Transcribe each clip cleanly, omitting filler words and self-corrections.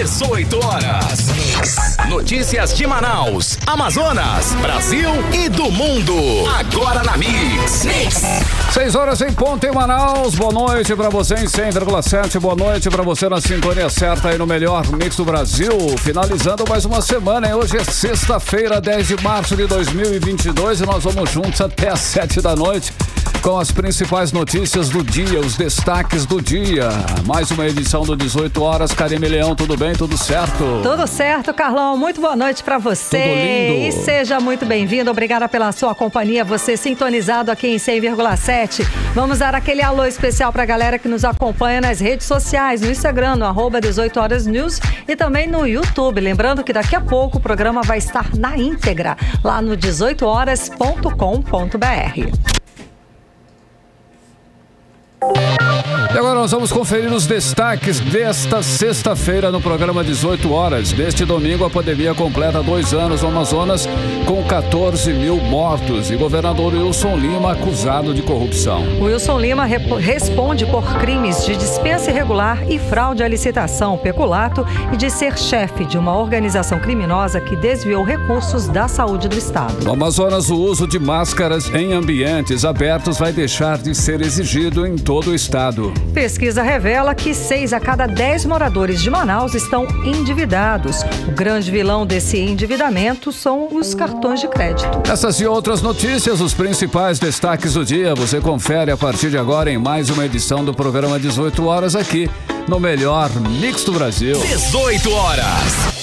18 horas. Notícias de Manaus, Amazonas, Brasil e do mundo. Agora na Mix. 6 horas em ponto em Manaus. Boa noite pra você em 100,7. Boa noite pra você na sintonia certa aí no melhor Mix do Brasil. Finalizando mais uma semana, hein? Hoje é sexta-feira, 10 de março de 2022 e nós vamos juntos até às 7 da noite com as principais notícias do dia, os destaques do dia. Mais uma edição do 18 horas. Karime Leão, tudo bem? Tudo certo? Tudo certo, Carlão. Muito boa noite pra você. Tudo lindo. E seja muito bem-vindo. Obrigada pela sua companhia. Você sintonizado aqui em 100,7. Vamos dar aquele alô especial pra galera que nos acompanha nas redes sociais, no Instagram, no @18 horas news e também no YouTube. Lembrando que daqui a pouco o programa vai estar na íntegra lá no 18horas.com.br. E agora nós vamos conferir os destaques desta sexta-feira no programa 18 horas. Neste domingo, a pandemia completa 2 anos no Amazonas com 14 mil mortos. E governador Wilson Lima acusado de corrupção. Wilson Lima responde por crimes de dispensa irregular e fraude à licitação, peculato e de ser chefe de uma organização criminosa que desviou recursos da saúde do estado. No Amazonas, o uso de máscaras em ambientes abertos vai deixar de ser exigido em todo o estado. Pesquisa revela que 6 a cada 10 moradores de Manaus estão endividados. O grande vilão desse endividamento são os cartões de crédito. Essas e outras notícias, os principais destaques do dia, você confere a partir de agora em mais uma edição do programa 18 horas aqui no melhor Mix do Brasil. 18 horas.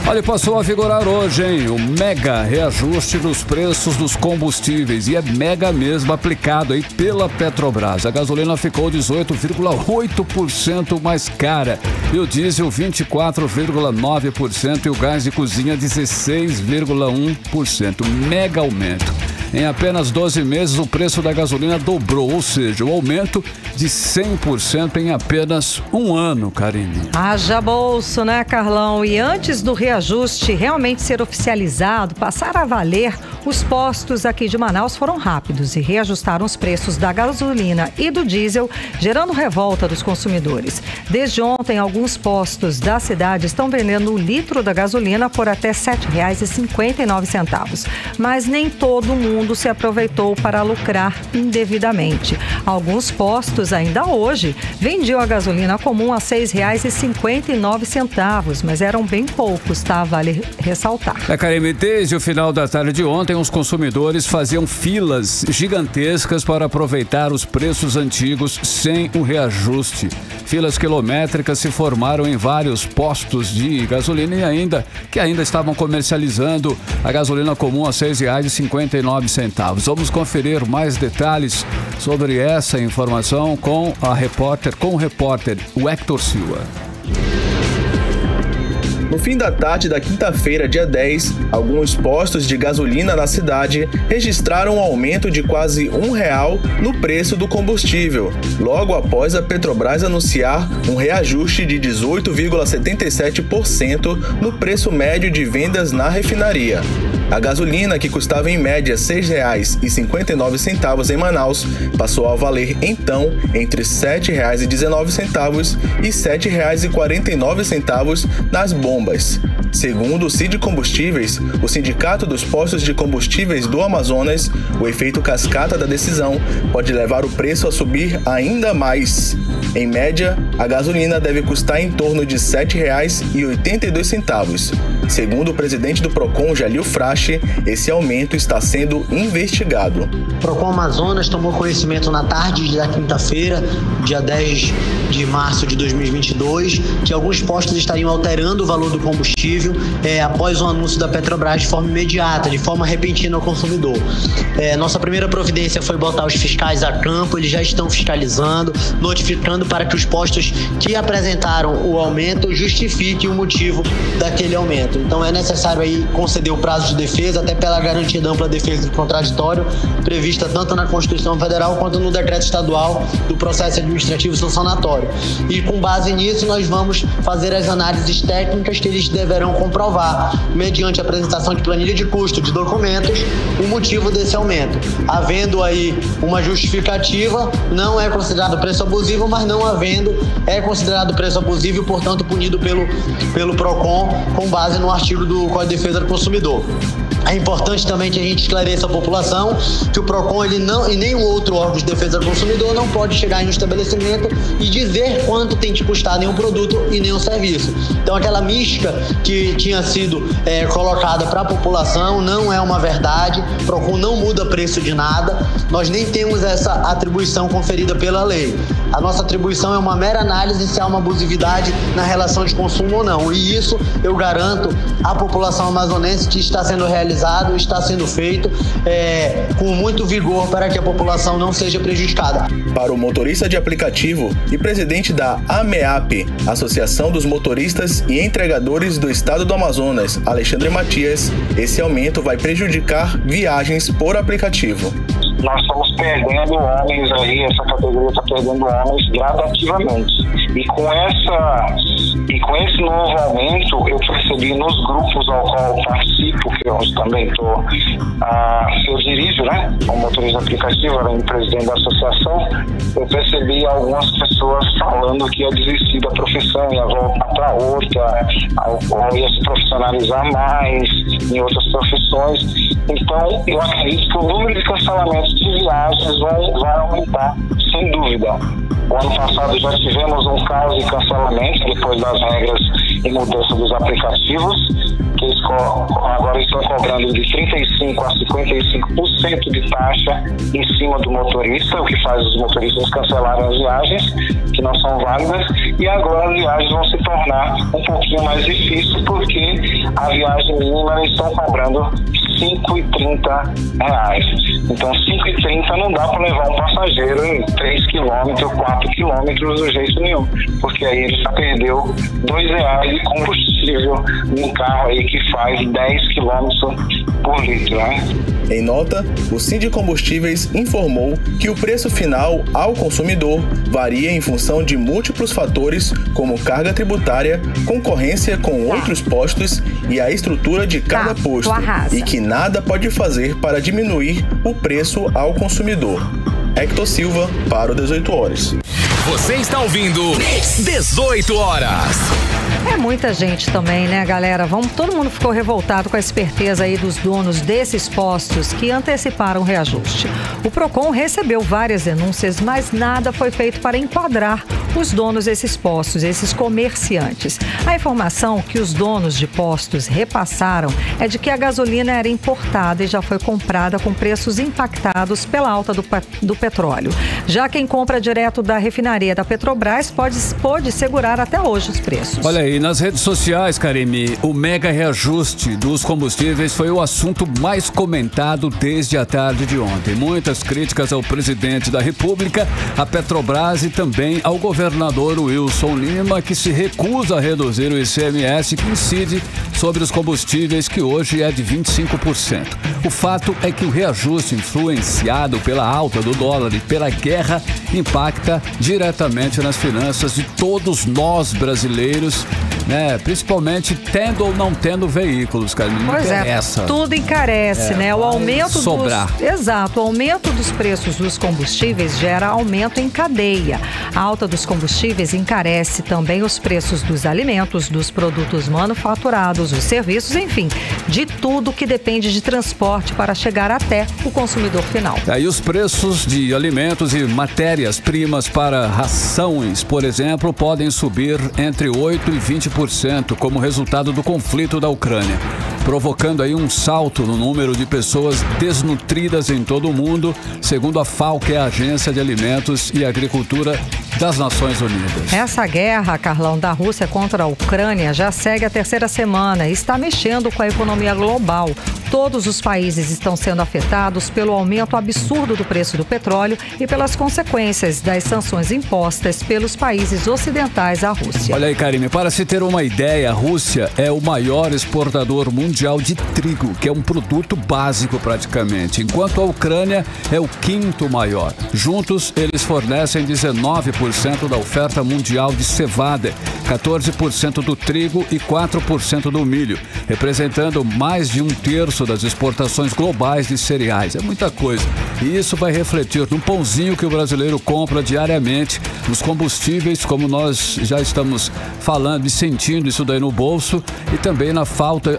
Olha, passou a vigorar hoje, hein? O mega reajuste dos preços dos combustíveis. E é mega mesmo, aplicado aí pela Petrobras. A gasolina ficou 18,8% mais cara. E o diesel 24,9%. E o gás de cozinha 16,1%. Mega aumento. Em apenas 12 meses, o preço da gasolina dobrou, ou seja, o aumento de 100% em apenas um ano, Karine. Haja bolso, né, Carlão? E antes do reajuste realmente ser oficializado, passar a valer, os postos aqui de Manaus foram rápidos e reajustaram os preços da gasolina e do diesel, gerando revolta dos consumidores. Desde ontem, alguns postos da cidade estão vendendo o litro da gasolina por até R$ 7,59. Mas nem todo mundo se aproveitou para lucrar indevidamente. Alguns postos ainda hoje vendiam a gasolina comum a R$ 6,59, mas eram bem poucos, tá? Vale ressaltar. Karime, desde o final da tarde de ontem, os consumidores faziam filas gigantescas para aproveitar os preços antigos sem o reajuste. Filas quilométricas se formaram em vários postos de gasolina e ainda estavam comercializando a gasolina comum a R$ 6,59. Vamos conferir mais detalhes sobre essa informação com o repórter o Hector Silva. No fim da tarde da quinta-feira, dia 10, alguns postos de gasolina na cidade registraram um aumento de quase R$1 no preço do combustível, logo após a Petrobras anunciar um reajuste de 18,77% no preço médio de vendas na refinaria. A gasolina, que custava em média R$ 6,59 em Manaus, passou a valer então entre R$ 7,19 e R$ 7,49 nas bombas. Segundo o CID Combustíveis, o Sindicato dos Postos de Combustíveis do Amazonas, o efeito cascata da decisão pode levar o preço a subir ainda mais. Em média, a gasolina deve custar em torno de R$ 7,82. Segundo o presidente do Procon, Jalil Frache, esse aumento está sendo investigado. O Procon Amazonas tomou conhecimento na tarde da quinta-feira, dia 10 de março de 2022, que alguns postos estariam alterando o valor do combustível após o anúncio da Petrobras de forma imediata, de forma repentina ao consumidor. Nossa primeira providência foi botar os fiscais a campo, eles já estão fiscalizando, notificando para que os postos que apresentaram o aumento justifiquem o motivo daquele aumento. Então é necessário aí conceder o prazo de defesa, até pela garantia da ampla defesa do contraditório, prevista tanto na Constituição Federal quanto no decreto estadual do processo administrativo sancionatório. E com base nisso nós vamos fazer as análises técnicas técnicas que eles deverão comprovar, mediante a apresentação de planilha de custo, de documentos, o motivo desse aumento. Havendo aí uma justificativa, não é considerado preço abusivo, mas não havendo, é considerado preço abusivo e, portanto, punido pelo PROCON com base no artigo do Código de Defesa do Consumidor. É importante também que a gente esclareça a população que o PROCON ele não, e nenhum outro órgão de defesa do consumidor não pode chegar em um estabelecimento e dizer quanto tem te custado nenhum produto e nenhum serviço. Então aquela mística que tinha sido colocada para a população não é uma verdade. O PROCON não muda preço de nada. Nós nem temos essa atribuição conferida pela lei. A nossa atribuição é uma mera análise se há uma abusividade na relação de consumo ou não. E isso eu garanto à população amazonense que está sendo realizado, está sendo feito com muito vigor para que a população não seja prejudicada. Para o motorista de aplicativo e presidente da AMEAP, Associação dos Motoristas e Entregadores do Estado do Amazonas, Alexandre Matias, esse aumento vai prejudicar viagens por aplicativo. Nós estamos perdendo homens aí, essa categoria está perdendo homens gradativamente. E com esse novo aumento, eu percebi nos grupos ao qual eu participo, que eu também eu dirijo, né, como motorista aplicativo, além de presidente da associação, eu percebi algumas pessoas falando que ia desistir da profissão, ia voltar para outra, ou ia se profissionalizar mais em outras profissões. Então, eu acredito que o número de cancelamentos de viagens vai aumentar, sem dúvida. O ano passado já tivemos um caso de cancelamento depois das regras e mudança dos aplicativos, que eles agora estão cobrando de 35% a 55% de taxa em cima do motorista, o que faz os motoristas cancelarem as viagens, que não são válidas, e agora as viagens vão se tornar um pouquinho mais difíceis, porque a viagem mínima eles estão cobrando R$5,30. Então R$5,30 não dá para levar um passageiro em 3 km, 4 km do jeito nenhum, porque aí ele já perdeu R$2 de combustível num carro aí que faz 10 km por litro, né? Em nota, o Sindicombustíveis informou que o preço final ao consumidor varia em função de múltiplos fatores, como carga tributária, concorrência com outros postos e a estrutura de cada posto, e que nada pode fazer para diminuir o preço ao consumidor. Hector Silva para o 18 Horas. Você está ouvindo 18 Horas. É muita gente também, né, galera? Todo mundo ficou revoltado com a esperteza aí dos donos desses postos que anteciparam o reajuste. O PROCON recebeu várias denúncias, mas nada foi feito para enquadrar os donos desses postos, esses comerciantes. A informação que os donos de postos repassaram é de que a gasolina era importada e já foi comprada com preços impactados pela alta do petróleo. Já quem compra direto da refinaria da Petrobras pode segurar até hoje os preços. Olha aí, nas redes sociais, Karime, o mega reajuste dos combustíveis foi o assunto mais comentado desde a tarde de ontem. Muitas críticas ao presidente da República, à Petrobras e também ao governador Wilson Lima, que se recusa a reduzir o ICMS que incide sobre os combustíveis, que hoje é de 25%. O fato é que o reajuste influenciado pela alta do dólar e pela guerra impacta diretamente nas finanças de todos nós brasileiros, né? Principalmente tendo ou não tendo veículos, cara. Não interessa. Tudo encarece, né? O aumento Exato, o aumento dos preços dos combustíveis gera aumento em cadeia. A alta dos combustíveis encarece também os preços dos alimentos, dos produtos manufaturados, os serviços, enfim, de tudo que depende de transporte para chegar até o consumidor final. Aí os preços de alimentos e matérias-primas para rações, por exemplo, podem subir entre 8% e 20% como resultado do conflito da Ucrânia, provocando aí um salto no número de pessoas desnutridas em todo o mundo, segundo a FAO, que é a Agência de Alimentos e Agricultura das Nações Unidas. Essa guerra, Carlão, da Rússia contra a Ucrânia já segue a terceira semana e está mexendo com a economia global. Todos os países estão sendo afetados pelo aumento absurdo do preço do petróleo e pelas consequências das sanções impostas pelos países ocidentais à Rússia. Olha aí, Karime, para se ter uma ideia, a Rússia é o maior exportador mundial de trigo, que é um produto básico praticamente, enquanto a Ucrânia é o quinto maior. Juntos, eles fornecem 19% da oferta mundial de cevada 14% do trigo e 4% do milho, representando mais de 1/3 das exportações globais de cereais. É muita coisa. E isso vai refletir no pãozinho que o brasileiro compra diariamente, nos combustíveis, como nós já estamos falando e sentindo isso daí no bolso, e também na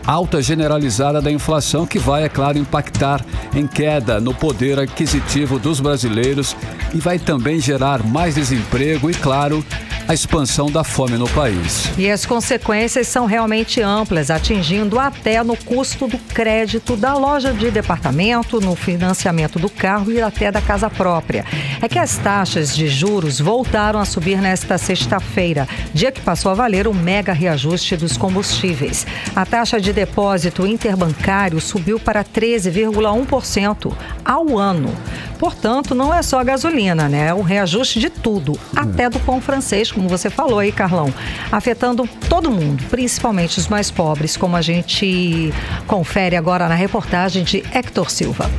alta generalizada da inflação, que vai, é claro, impactar em queda no poder aquisitivo dos brasileiros e vai também gerar mais desemprego e, claro, a expansão da fome no país. E as consequências são realmente amplas, atingindo até no custo do crédito da loja de departamento, no financiamento do carro e até da casa própria. É que as taxas de juros voltaram a subir nesta sexta-feira, dia que passou a valer o mega reajuste dos combustíveis. A taxa de depósito interbancário subiu para 13,1% ao ano. Portanto, não é só a gasolina, né? É um reajuste de tudo, até do pão francês, como você falou aí, Carlão, afetando todo mundo, principalmente os mais pobres, como a gente confere agora na reportagem de Hector Silva.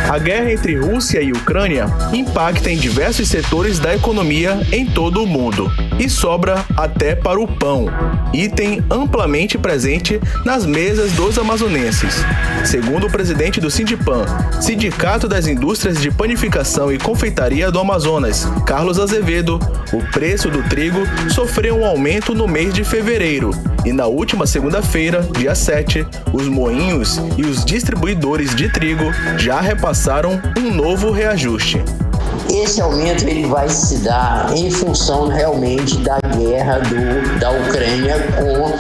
A guerra entre Rússia e Ucrânia impacta em diversos setores da economia em todo o mundo e sobra até para o pão, item amplamente presente nas mesas dos amazonenses. Segundo o presidente do Sindipan, Sindicato das Indústrias de Panificação e Confeitaria do Amazonas, Carlos Azevedo, o preço do trigo sofreu um aumento no mês de fevereiro e na última segunda-feira, dia 7, os moinhos e os distribuidores de trigo já repassaram um novo reajuste. Esse aumento ele vai se dar em função realmente da guerra da Ucrânia com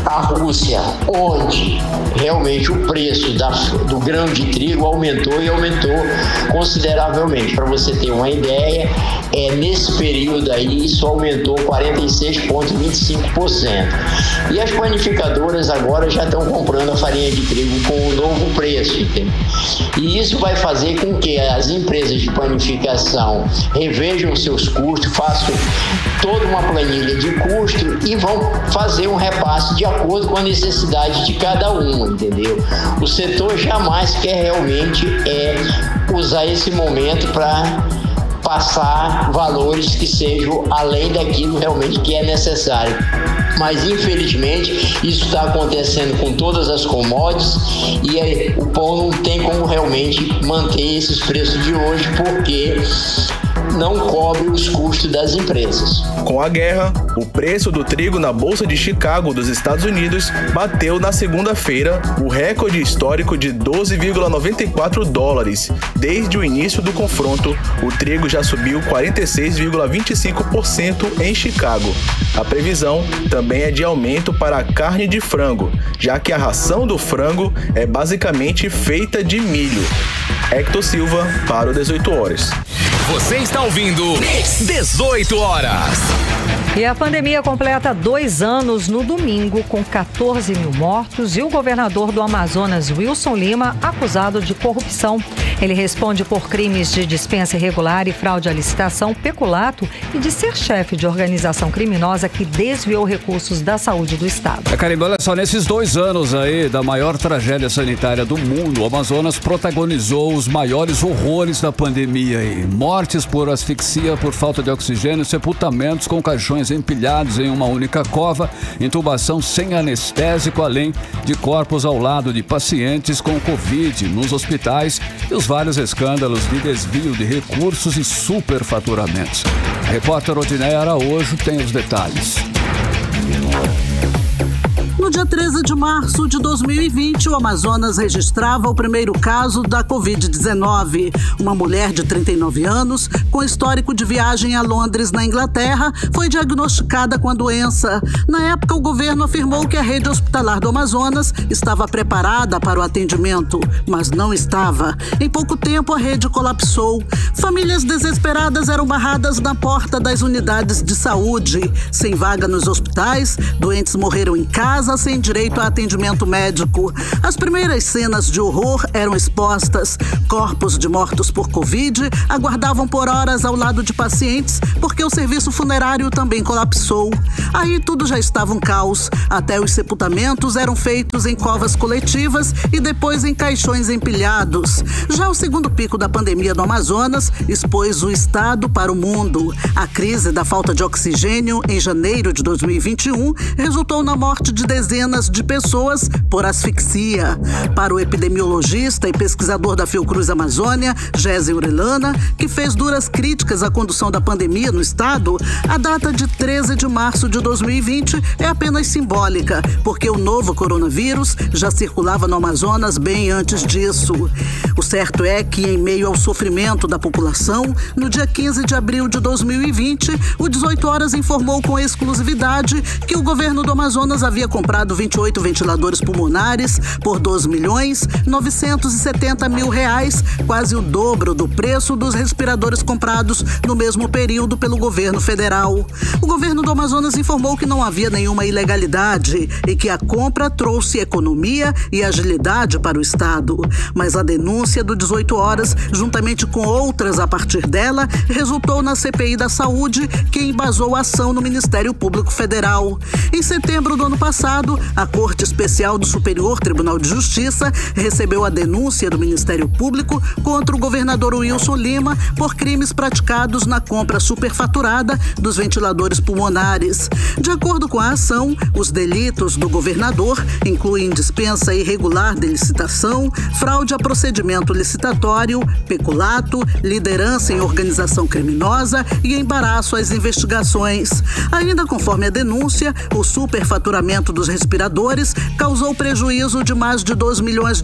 a Rússia, onde realmente o preço do grão de trigo aumentou e aumentou consideravelmente. Para você ter uma ideia, nesse período aí isso aumentou 46,25%. E as panificadoras agora já estão comprando a farinha de trigo com o novo preço, entendeu? E isso vai fazer com que as empresas de panificação revejam seus custos, façam toda uma planilha de custo e vão fazer um repasse de acordo com a necessidade de cada um, entendeu? O setor jamais quer realmente usar esse momento para passar valores que sejam além daquilo realmente que é necessário. Mas, infelizmente, isso está acontecendo com todas as commodities e o pão não tem como realmente manter esses preços de hoje porque não cobre os custos das empresas. Com a guerra, o preço do trigo na Bolsa de Chicago dos Estados Unidos bateu na segunda-feira o recorde histórico de 12,94 dólares. Desde o início do confronto, o trigo já subiu 46,25% em Chicago. A previsão também é de aumento para a carne de frango, já que a ração do frango é basicamente feita de milho. Hector Silva para o 18 horas. Você está ouvindo 18 horas. E a pandemia completa 2 anos no domingo, com 14 mil mortos, e o governador do Amazonas, Wilson Lima, acusado de corrupção. Ele responde por crimes de dispensa irregular e fraude à licitação, peculato e de ser chefe de organização criminosa que desviou recursos da saúde do estado. Carimba, olha só, nesses 2 anos aí da maior tragédia sanitária do mundo, o Amazonas protagonizou os maiores horrores da pandemia aí. Mortes por asfixia, por falta de oxigênio, sepultamentos com caixões empilhados em uma única cova, intubação sem anestésico, além de corpos ao lado de pacientes com Covid nos hospitais e os vários escândalos de desvio de recursos e superfaturamentos. A repórter Odineia Araújo tem os detalhes. No dia 13 de março de 2020, o Amazonas registrava o primeiro caso da Covid-19. Uma mulher de 39 anos, com histórico de viagem a Londres, na Inglaterra, foi diagnosticada com a doença. Na época, o governo afirmou que a rede hospitalar do Amazonas estava preparada para o atendimento, mas não estava. Em pouco tempo, a rede colapsou. Famílias desesperadas eram barradas na porta das unidades de saúde. Sem vaga nos hospitais, doentes morreram em casa, sem direito a atendimento médico. As primeiras cenas de horror eram expostas. Corpos de mortos por Covid aguardavam por horas horas ao lado de pacientes porque o serviço funerário também colapsou. Aí tudo já estava um caos. Até os sepultamentos eram feitos em covas coletivas e depois em caixões empilhados. Já o segundo pico da pandemia no Amazonas expôs o estado para o mundo. A crise da falta de oxigênio em janeiro de 2021 resultou na morte de dezenas de pessoas por asfixia. Para o epidemiologista e pesquisador da Fiocruz Amazônia, Gési Orellana, que fez duras críticas à condução da pandemia no estado, a data de 13 de março de 2020 é apenas simbólica, porque o novo coronavírus já circulava no Amazonas bem antes disso. O certo é que, em meio ao sofrimento da população, no dia 15 de abril de 2020, o 18 Horas informou com exclusividade que o governo do Amazonas havia comprado 28 ventiladores pulmonares por R$2.970.000, quase o dobro do preço dos respiradores comprados no mesmo período pelo governo federal. O governo do Amazonas informou que não havia nenhuma ilegalidade e que a compra trouxe economia e agilidade para o estado. Mas a denúncia do 18 Horas, juntamente com outras a partir dela, resultou na CPI da Saúde, que embasou a ação no Ministério Público Federal. Em setembro do ano passado, a Corte Especial do Superior Tribunal de Justiça recebeu a denúncia do Ministério Público contra o governador Wilson Lima por crimes praticados na compra superfaturada dos ventiladores pulmonares. De acordo com a ação, os delitos do governador incluem dispensa irregular de licitação, fraude a procedimento licitatório, peculato, liderança em organização criminosa e embaraço às investigações. Ainda conforme a denúncia, o superfaturamento dos respiradores causou prejuízo de mais de R$2 milhões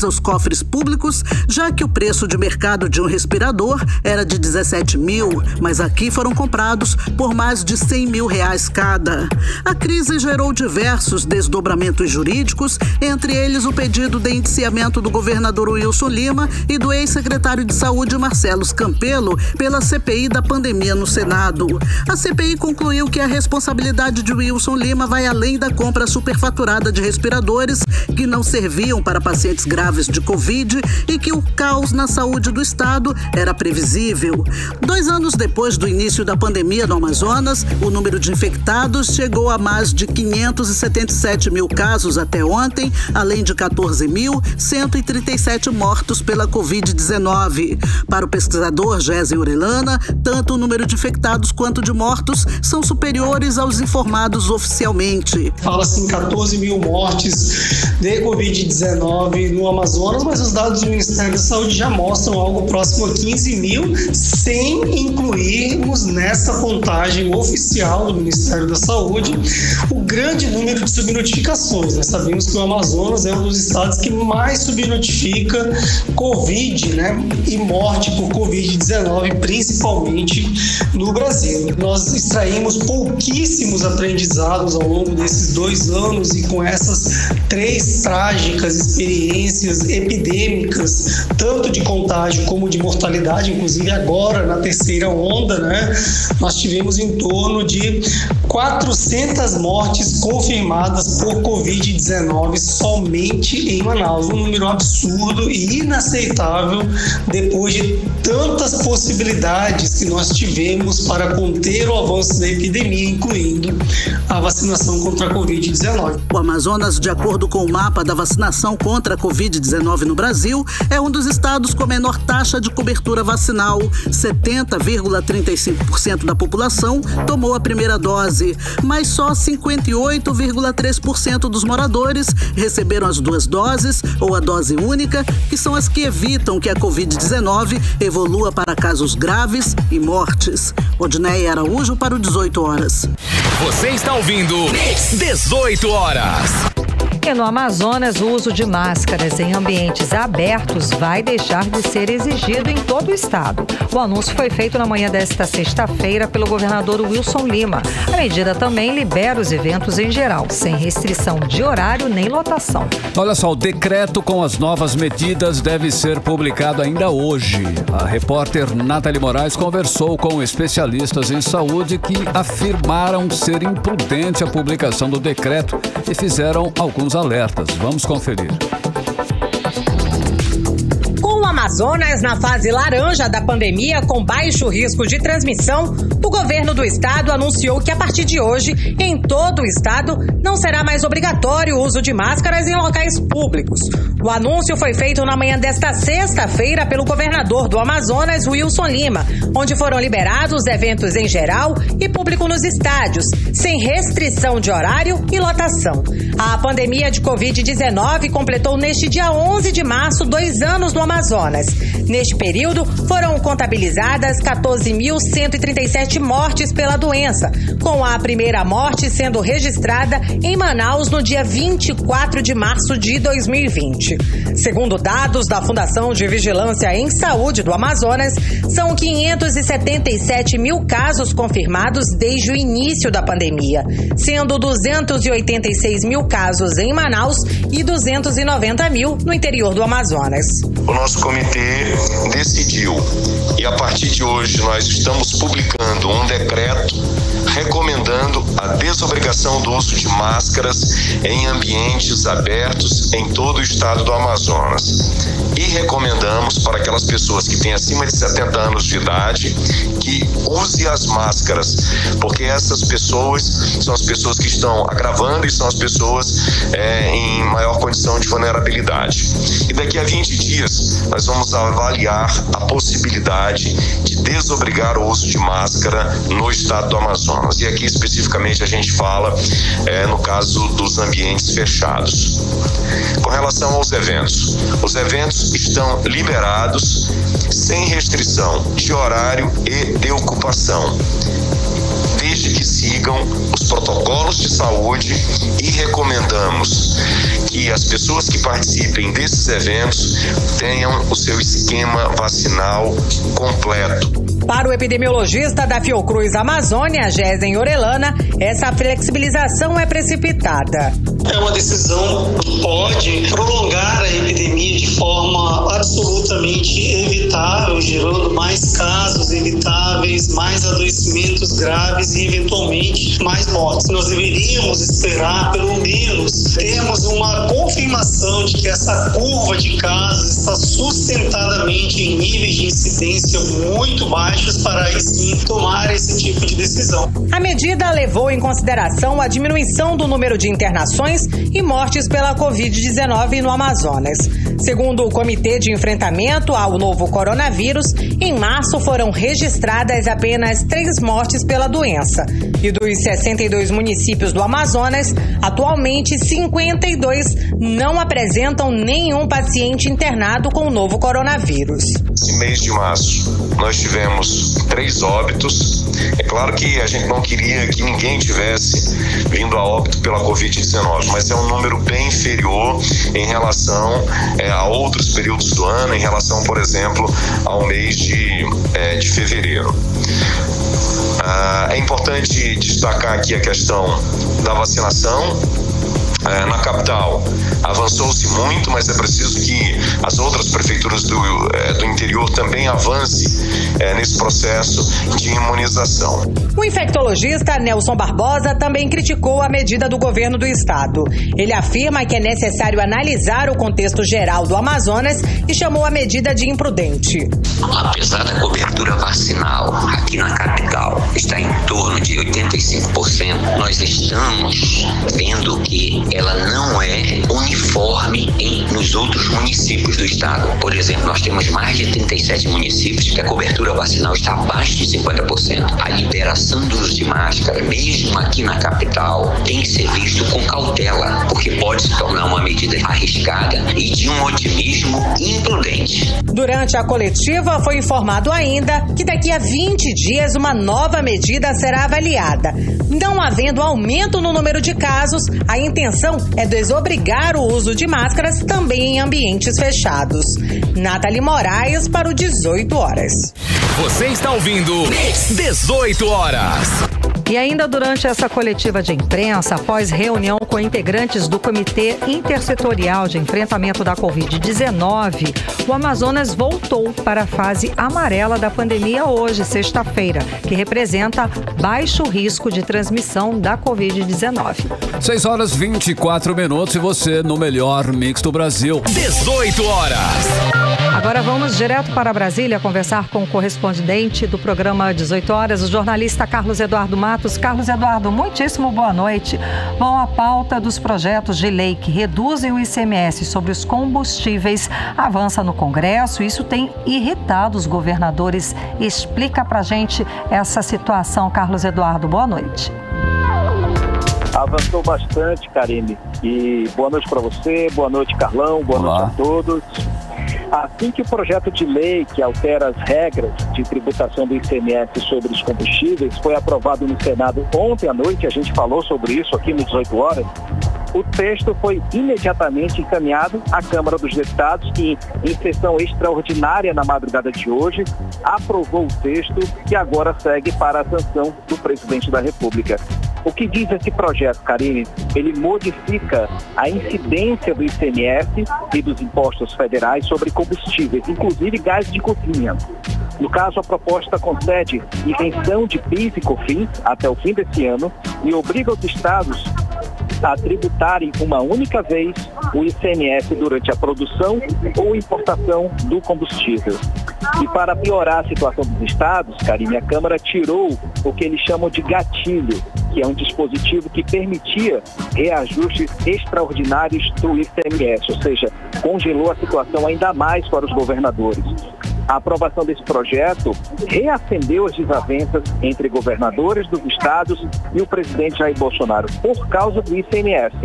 aos cofres públicos, já que o preço de mercado de um respirador era de 17 mil, mas aqui foram comprados por mais de R$100 mil cada. A crise gerou diversos desdobramentos jurídicos, entre eles o pedido de indiciamento do governador Wilson Lima e do ex-secretário de Saúde Marcelo Campelo pela CPI da pandemia no Senado. A CPI concluiu que a responsabilidade de Wilson Lima vai além da compra superfaturada de respiradores que não serviam para pacientes graves de Covid e que o caos na saúde do estado era previsível. 2 anos depois do início da pandemia no Amazonas, o número de infectados chegou a mais de 577 mil casos até ontem, além de 14.137 mortos pela Covid-19. Para o pesquisador Gési Orellana, tanto o número de infectados quanto de mortos são superiores aos informados oficialmente. Fala-se em 14 mil mortes de Covid-19 no Amazonas, mas os dados do Ministério da Saúde já mostram algo próximo a 15 mil, sem incluirmos nessa contagem oficial do Ministério da Saúde o grande número de subnotificações. Nós sabemos que o Amazonas é um dos estados que mais subnotifica Covid, e morte por Covid-19, principalmente no Brasil. Nós extraímos pouquíssimos aprendizados ao longo desses 2 anos e com essas 3 trágicas experiências epidêmicas, tanto de contágio como de mortalidade, inclusive agora na terceira onda, nós tivemos em torno de 400 mortes confirmadas por Covid-19 somente em Manaus, um número absurdo e inaceitável depois de tantas possibilidades que nós tivemos para conter o avanço da epidemia, incluindo a vacinação contra a Covid-19. O Amazonas, de acordo com o mapa da vacinação contra a Covid-19 no Brasil, é um dos estados com a menor taxa de cobertura vacinal. 70,35% da população tomou a primeira dose, mas só 58,3% dos moradores receberam as 2 doses ou a dose única, que são as que evitam que a Covid-19 evolua para casos graves e mortes. Odneia Araújo para o 18 Horas. Você está ouvindo 18 Horas. E no Amazonas, o uso de máscaras em ambientes abertos vai deixar de ser exigido em todo o estado. O anúncio foi feito na manhã desta sexta-feira pelo governador Wilson Lima. A medida também libera os eventos em geral, sem restrição de horário nem lotação. Olha só, o decreto com as novas medidas deve ser publicado ainda hoje. A repórter Nathalie Moraes conversou com especialistas em saúde que afirmaram ser imprudente a publicação do decreto e fizeram alguns alertas. Vamos conferir. Com a Amazonas, na fase laranja da pandemia, com baixo risco de transmissão, o governo do estado anunciou que a partir de hoje, em todo o estado, não será mais obrigatório o uso de máscaras em locais públicos. O anúncio foi feito na manhã desta sexta-feira pelo governador do Amazonas, Wilson Lima, onde foram liberados eventos em geral e público nos estádios, sem restrição de horário e lotação. A pandemia de Covid-19 completou neste dia 11 de março 2 anos no Amazonas. Neste período, foram contabilizadas 14.137 mortes pela doença, com a primeira morte sendo registrada em Manaus no dia 24 de março de 2020. Segundo dados da Fundação de Vigilância em Saúde do Amazonas, são 577 mil casos confirmados desde o início da pandemia, sendo 286 mil casos em Manaus e 290 mil no interior do Amazonas. O nosso comitê decidiu, e a partir de hoje nós estamos publicando um decreto recomendando a desobrigação do uso de máscaras em ambientes abertos em todo o estado do Amazonas. E recomendamos para aquelas pessoas que têm acima de 70 anos de idade que use as máscaras, porque essas pessoas são as pessoas que estão agravando e são as pessoas em maior condição de vulnerabilidade. E daqui a 20 dias nós vamos avaliar a possibilidade de desobrigar o uso de máscara no estado do Amazonas. E aqui especificamente a gente fala no caso dos ambientes fechados. Com relação aos eventos, os eventos estão liberados sem restrição de horário e de ocupação, desde que sigam os protocolos de saúde, e recomendamos que as pessoas que participem desses eventos tenham o seu esquema vacinal completo. Para o epidemiologista da Fiocruz Amazônia, Gésen Orellana, essa flexibilização é precipitada. É uma decisão que pode prolongar a epidemia de forma absolutamente evitável, gerando mais casos evitáveis, mais adoecimentos graves e, eventualmente, mais mortes. Nós deveríamos esperar, pelo menos, termos uma confirmação de que essa curva de casos está sustentadamente em níveis de incidência muito baixos para aí sim tomar esse tipo de decisão. A medida levou em consideração a diminuição do número de internações e mortes pela Covid-19 no Amazonas. Segundo o Comitê de Enfrentamento ao Novo Coronavírus, em março foram registradas apenas 3 mortes pela doença. E dos 62 municípios do Amazonas, atualmente 52 não apresentam nenhum paciente internado com o novo coronavírus. Esse mês de março, nós tivemos 3 óbitos. É claro que a gente não queria que ninguém tivesse vindo a óbito pela Covid-19, mas é um número bem inferior em relação a outros períodos do ano, em relação, por exemplo, ao mês de fevereiro. É importante destacar aqui a questão da vacinação. Na capital avançou-se muito, mas é preciso que as outras prefeituras do interior também avancem nesse processo de imunização. O infectologista Nelson Barbosa também criticou a medida do governo do estado. Ele afirma que é necessário analisar o contexto geral do Amazonas e chamou a medida de imprudente. Apesar da cobertura vacinal aqui na capital estar em torno de 85%, nós estamos vendo que ela não é uniforme nos outros municípios do estado. Por exemplo, nós temos mais de 37 municípios que a cobertura vacinal está abaixo de 50%. A liberação do uso de máscara, mesmo aqui na capital, tem que ser visto com cautela, porque pode se tornar uma medida arriscada e de um otimismo imprudente. Durante a coletiva, foi informado ainda que daqui a 20 dias uma nova medida será avaliada. Não havendo aumento no número de casos, a intenção é desobrigar o uso de máscaras também em ambientes fechados. Nathalie Moraes para o 18 horas. Você está ouvindo 18 horas. E ainda durante essa coletiva de imprensa, após reunião com integrantes do Comitê Intersetorial de Enfrentamento da Covid-19, o Amazonas voltou para a fase amarela da pandemia hoje, sexta-feira, que representa baixo risco de transmissão da Covid-19. 6 horas 24 minutos e você no melhor mix do Brasil. 18 horas. Agora vamos direto para Brasília conversar com o correspondente do programa 18 Horas, o jornalista Carlos Eduardo Matos. Carlos Eduardo, muitíssimo boa noite. Bom, a pauta dos projetos de lei que reduzem o ICMS sobre os combustíveis avança no Congresso. Isso tem irritado os governadores. Explica pra gente essa situação, Carlos Eduardo. Boa noite. Avançou bastante, Karine. E boa noite para você, boa noite, Carlão, boa noite a todos. Assim que o projeto de lei que altera as regras de tributação do ICMS sobre os combustíveis foi aprovado no Senado ontem à noite, a gente falou sobre isso aqui no 18 Horas, o texto foi imediatamente encaminhado à Câmara dos Deputados, que, em sessão extraordinária na madrugada de hoje, aprovou o texto que agora segue para a sanção do presidente da República. O que diz esse projeto, Karine? Ele modifica a incidência do ICMS e dos impostos federais sobre combustíveis, inclusive gás de cozinha. No caso, a proposta concede isenção de PIS e COFINS até o fim desse ano e obriga os estados a tributarem uma única vez o ICMS durante a produção ou importação do combustível. E para piorar a situação dos estados, Karine, a Câmara tirou o que eles chamam de gatilho, que é um dispositivo que permitia reajustes extraordinários do ICMS, ou seja, congelou a situação ainda mais para os governadores. A aprovação desse projeto reacendeu as desavenças entre governadores dos estados e o presidente Jair Bolsonaro por causa do ICMS.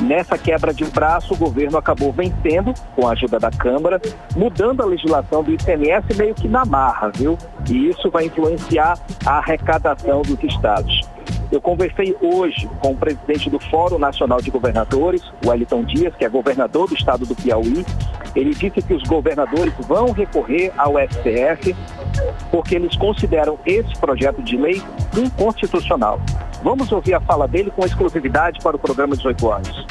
Nessa quebra de braço, o governo acabou vencendo, com a ajuda da Câmara, mudando a legislação do ICMS meio que na marra, viu? E isso vai influenciar a arrecadação dos estados. Eu conversei hoje com o presidente do Fórum Nacional de Governadores, o Wellington Dias, que é governador do estado do Piauí. Ele disse que os governadores vão recorrer ao STF porque eles consideram esse projeto de lei inconstitucional. Vamos ouvir a fala dele com exclusividade para o programa 18 Horas.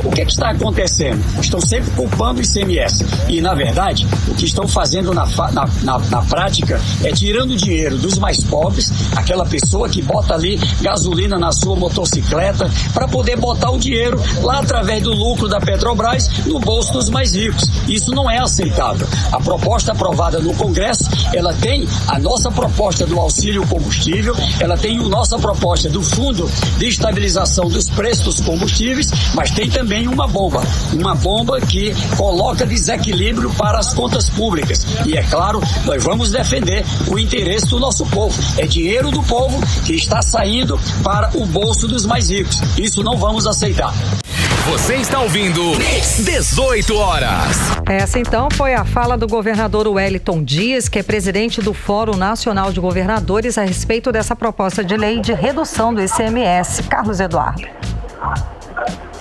O que está acontecendo? Estão sempre culpando o ICMS e, na verdade, o que estão fazendo na prática é tirando dinheiro dos mais pobres, aquela pessoa que bota ali gasolina na sua motocicleta para poder botar o dinheiro lá através do lucro da Petrobras no bolso dos mais ricos. Isso não é aceitável. A proposta aprovada no Congresso, ela tem a nossa proposta do auxílio combustível, ela tem a nossa proposta do Fundo de Estabilização dos Preços dos Combustíveis, mas tem também uma bomba que coloca desequilíbrio para as contas públicas. E é claro, nós vamos defender o interesse do nosso povo. É dinheiro do povo que está saindo para o bolso dos mais ricos. Isso não vamos aceitar. Você está ouvindo 18 Horas. Essa então foi a fala do governador Wellington Dias, que é presidente do Fórum Nacional de Governadores, a respeito dessa proposta de lei de redução do ICMS. Carlos Eduardo.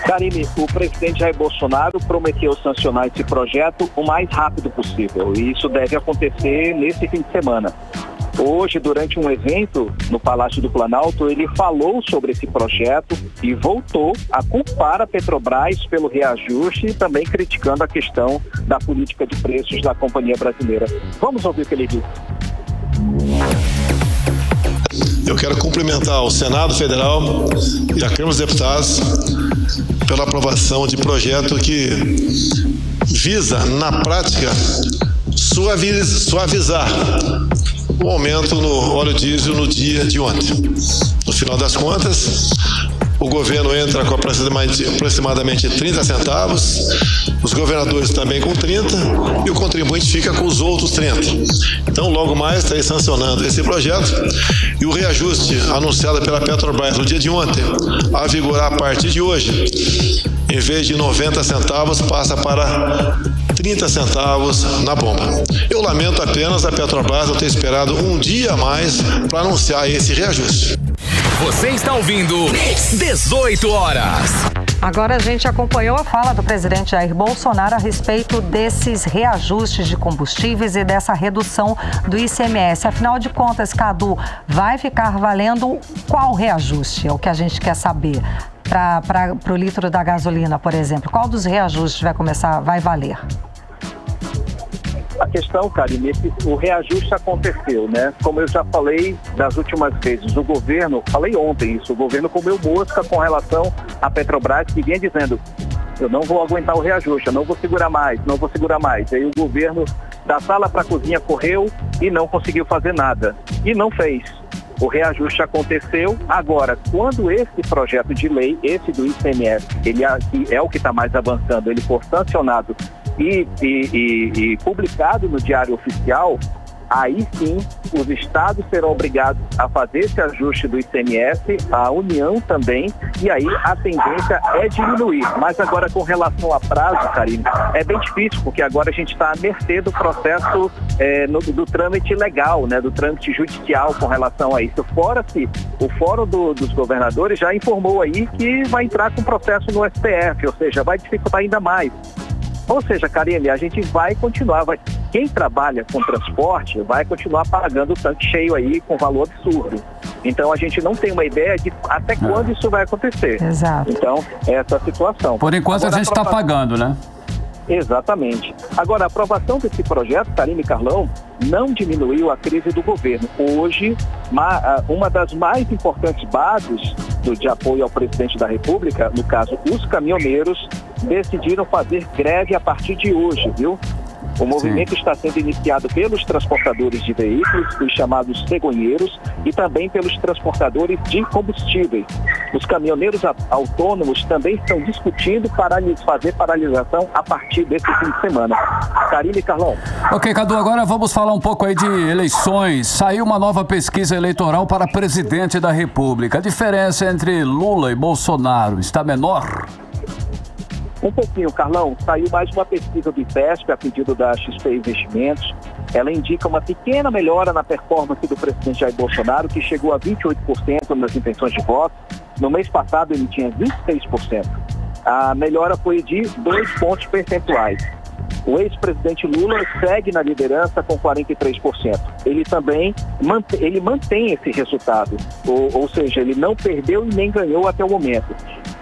Karine, o presidente Jair Bolsonaro prometeu sancionar esse projeto o mais rápido possível e isso deve acontecer nesse fim de semana. Hoje, durante um evento no Palácio do Planalto, ele falou sobre esse projeto e voltou a culpar a Petrobras pelo reajuste e também criticando a questão da política de preços da companhia brasileira. Vamos ouvir o que ele disse. Eu quero cumprimentar o Senado Federal e a Câmara dos Deputados pela aprovação de projeto que visa, na prática, suavizar o aumento no óleo diesel no dia de ontem. No final das contas, o governo entra com aproximadamente 30 centavos, os governadores também com 30 e o contribuinte fica com os outros 30. Então, logo mais, estarei sancionando esse projeto e o reajuste anunciado pela Petrobras no dia de ontem, a vigorar a partir de hoje, em vez de 90 centavos, passa para 30 centavos na bomba. Eu lamento apenas a Petrobras não ter esperado um dia a mais para anunciar esse reajuste. Você está ouvindo 18 Horas. Agora a gente acompanhou a fala do presidente Jair Bolsonaro a respeito desses reajustes de combustíveis e dessa redução do ICMS. Afinal de contas, Cadu, vai ficar valendo qual reajuste? É o que a gente quer saber. Para o litro da gasolina, por exemplo, qual dos reajustes vai valer? A questão, Karine, o reajuste aconteceu, né? Como eu já falei das últimas vezes, o governo, falei ontem isso, o governo comeu mosca com relação à Petrobras, que vinha dizendo eu não vou aguentar o reajuste, eu não vou segurar mais. Aí o governo da sala para a cozinha correu e não conseguiu fazer nada. E não fez. O reajuste aconteceu. Agora, quando esse projeto de lei, esse do ICMS, ele é o que está mais avançando, ele for sancionado e publicado no Diário Oficial, aí sim os estados serão obrigados a fazer esse ajuste do ICMS, a União também, e aí a tendência é diminuir. Mas agora, com relação a prazo, Karine, é bem difícil, porque agora a gente está à mercê do processo do trâmite legal, né, do trâmite judicial com relação a isso. Fora se o Fórum dos Governadores já informou aí que vai entrar com processo no STF, ou seja, vai dificultar ainda mais. Ou seja, Karine, a gente vai continuar, quem trabalha com transporte vai continuar pagando o tanque cheio aí com valor absurdo. Então a gente não tem uma ideia de até quando isso vai acontecer. Exato. Então, essa é a situação. Por enquanto a gente está pagando, né? Exatamente. Agora, a aprovação desse projeto, Karine e Carlão, não diminuiu a crise do governo. Hoje, uma das mais importantes bases de apoio ao presidente da República, no caso, os caminhoneiros, decidiram fazer greve a partir de hoje, viu? O movimento está sendo iniciado pelos transportadores de veículos, os chamados cegonheiros, e também pelos transportadores de combustíveis. Os caminhoneiros autônomos também estão discutindo fazer paralisação a partir desse fim de semana. Karine e Carlão. Ok, Cadu, agora vamos falar um pouco aí de eleições. Saiu uma nova pesquisa eleitoral para presidente da República. A diferença entre Lula e Bolsonaro está menor? Um pouquinho, Carlão. Saiu mais uma pesquisa do IPESP a pedido da XP Investimentos. Ela indica uma pequena melhora na performance do presidente Jair Bolsonaro, que chegou a 28% nas intenções de voto. No mês passado ele tinha 26%. A melhora foi de 2 pontos percentuais. O ex-presidente Lula segue na liderança com 43%. Ele também mantém esse resultado, ou seja, ele não perdeu e nem ganhou até o momento.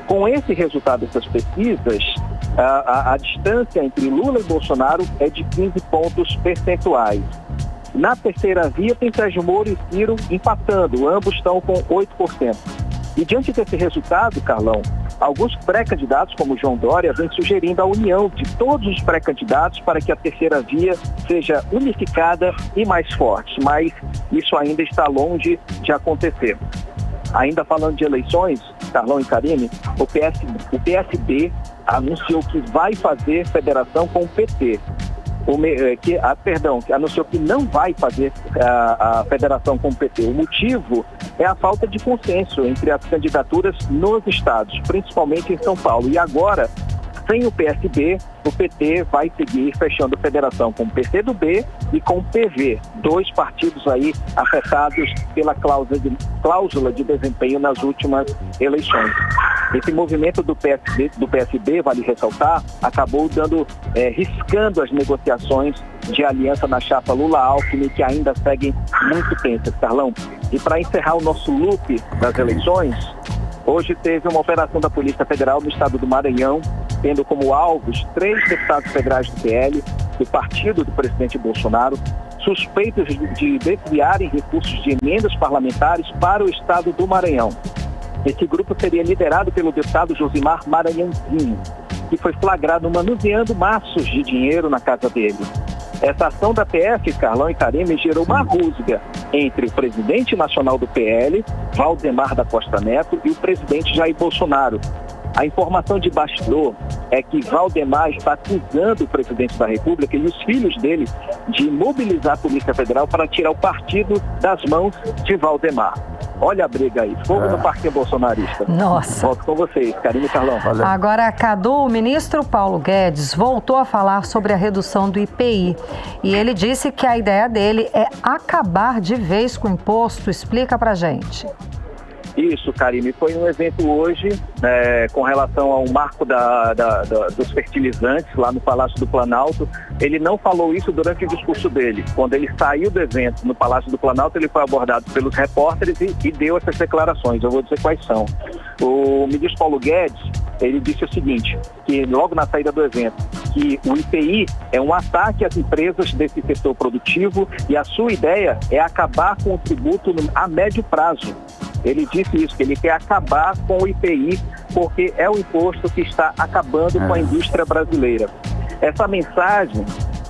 Com esse resultado dessas pesquisas, a distância entre Lula e Bolsonaro é de 15 pontos percentuais. Na terceira via tem Sérgio Moro e Ciro empatando, ambos estão com 8%. E diante desse resultado, Carlão, alguns pré-candidatos, como João Dória, vêm sugerindo a união de todos os pré-candidatos para que a terceira via seja unificada e mais forte, mas isso ainda está longe de acontecer. Ainda falando de eleições, Carlão e Karine, o PSB anunciou que vai fazer federação com o PT. Que anunciou que não vai fazer a federação com o PT. O motivo é a falta de consenso entre as candidaturas nos estados, principalmente em São Paulo. E agora, sem o PSB, o PT vai seguir fechando federação com o PCdoB e com o PV, 2 partidos aí afetados pela cláusula de desempenho nas últimas eleições. Esse movimento do PSB, vale ressaltar, acabou riscando as negociações de aliança na chapa Lula-Alckmin, que ainda seguem muito tensas, Carlão. E para encerrar o nosso loop das eleições, hoje teve uma operação da Polícia Federal no estado do Maranhão, tendo como alvos 3 deputados federais do PL, do partido do presidente Bolsonaro, suspeitos de desviarem recursos de emendas parlamentares para o estado do Maranhão. Esse grupo seria liderado pelo deputado Josimar Maranhãozinho, que foi flagrado manuseando maços de dinheiro na casa dele. Essa ação da PF, Carlão e Karine, gerou uma rusga entre o presidente nacional do PL, Valdemar da Costa Neto, e o presidente Jair Bolsonaro. A informação de bastidor é que Valdemar está acusando o presidente da República e os filhos dele de mobilizar a Polícia Federal para tirar o partido das mãos de Valdemar. Olha a briga aí, fogo no parquinho bolsonarista. Nossa. Volto com vocês, Karine e Carlão. Valeu. Agora, Cadu, o ministro Paulo Guedes voltou a falar sobre a redução do IPI. E ele disse que a ideia dele é acabar de vez com o imposto. Explica pra gente. Isso, Karine. Foi um evento hoje com relação ao marco dos fertilizantes lá no Palácio do Planalto. Ele não falou isso durante o discurso dele. Quando ele saiu do evento no Palácio do Planalto, ele foi abordado pelos repórteres e deu essas declarações. Eu vou dizer quais são. O ministro Paulo Guedes, ele disse o seguinte, que logo na saída do evento, que o IPI é um ataque às empresas desse setor produtivo e a sua ideia é acabar com o tributo a médio prazo. Ele disse isso, que ele quer acabar com o IPI porque é o imposto que está acabando com a indústria brasileira. Essa mensagem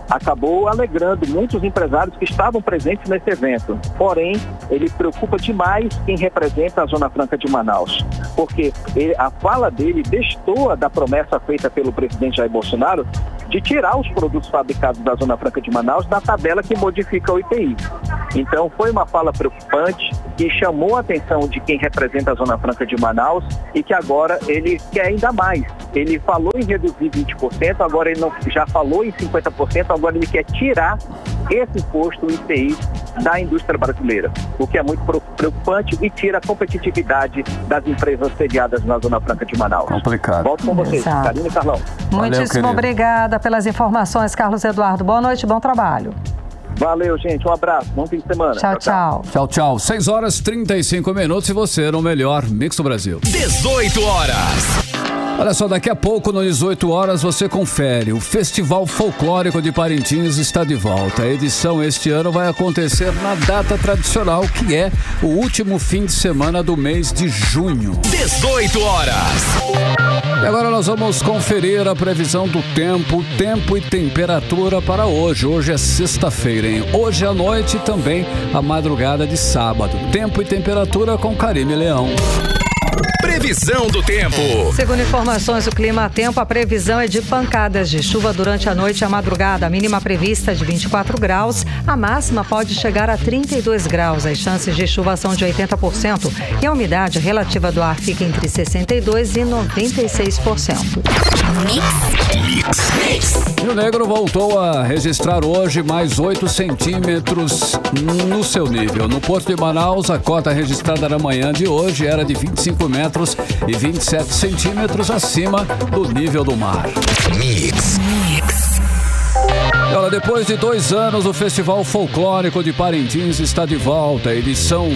acabou alegrando muitos empresários que estavam presentes nesse evento. Porém, ele preocupa demais quem representa a Zona Franca de Manaus, porque a fala dele destoa da promessa feita pelo presidente Jair Bolsonaro de tirar os produtos fabricados da Zona Franca de Manaus da tabela que modifica o IPI. Então, foi uma fala preocupante que chamou a atenção de quem representa a Zona Franca de Manaus e que agora ele quer ainda mais. Ele falou em reduzir 20%, agora ele já falou em 50%, agora ele quer tirar esse imposto, o IPI, da indústria brasileira, o que é muito preocupante e tira a competitividade das empresas sediadas na Zona Franca de Manaus. Complicado. Volto com vocês, Karine e Carlão. Muitíssimo obrigada pelas informações, Carlos Eduardo. Boa noite, bom trabalho. Valeu, gente. Um abraço. Bom fim de semana. Tchau, tchau. Tchau, tchau. 6 horas 35 minutos e você no melhor Mix do Brasil. 18 horas. Olha só, daqui a pouco, no 18 horas, você confere. O Festival Folclórico de Parintins está de volta. A edição este ano vai acontecer na data tradicional, que é o último fim de semana do mês de junho. 18 horas. E agora nós vamos conferir a previsão do tempo e temperatura para hoje. Hoje é sexta-feira, hein? Hoje à noite e também a madrugada de sábado. Tempo e temperatura com Karine Leão. Previsão do tempo. Segundo informações do Clima Tempo, a previsão é de pancadas de chuva durante a noite e a madrugada. A mínima prevista é de 24 graus, a máxima pode chegar a 32 graus. As chances de chuva são de 80% e a umidade relativa do ar fica entre 62% e 96%. Rio Negro voltou a registrar hoje mais 8 centímetros no seu nível. No Porto de Manaus, a cota registrada na manhã de hoje era de 25 metros e 27 centímetros acima do nível do mar. Mix. E olha, depois de 2 anos, o Festival Folclórico de Parintins está de volta. A edição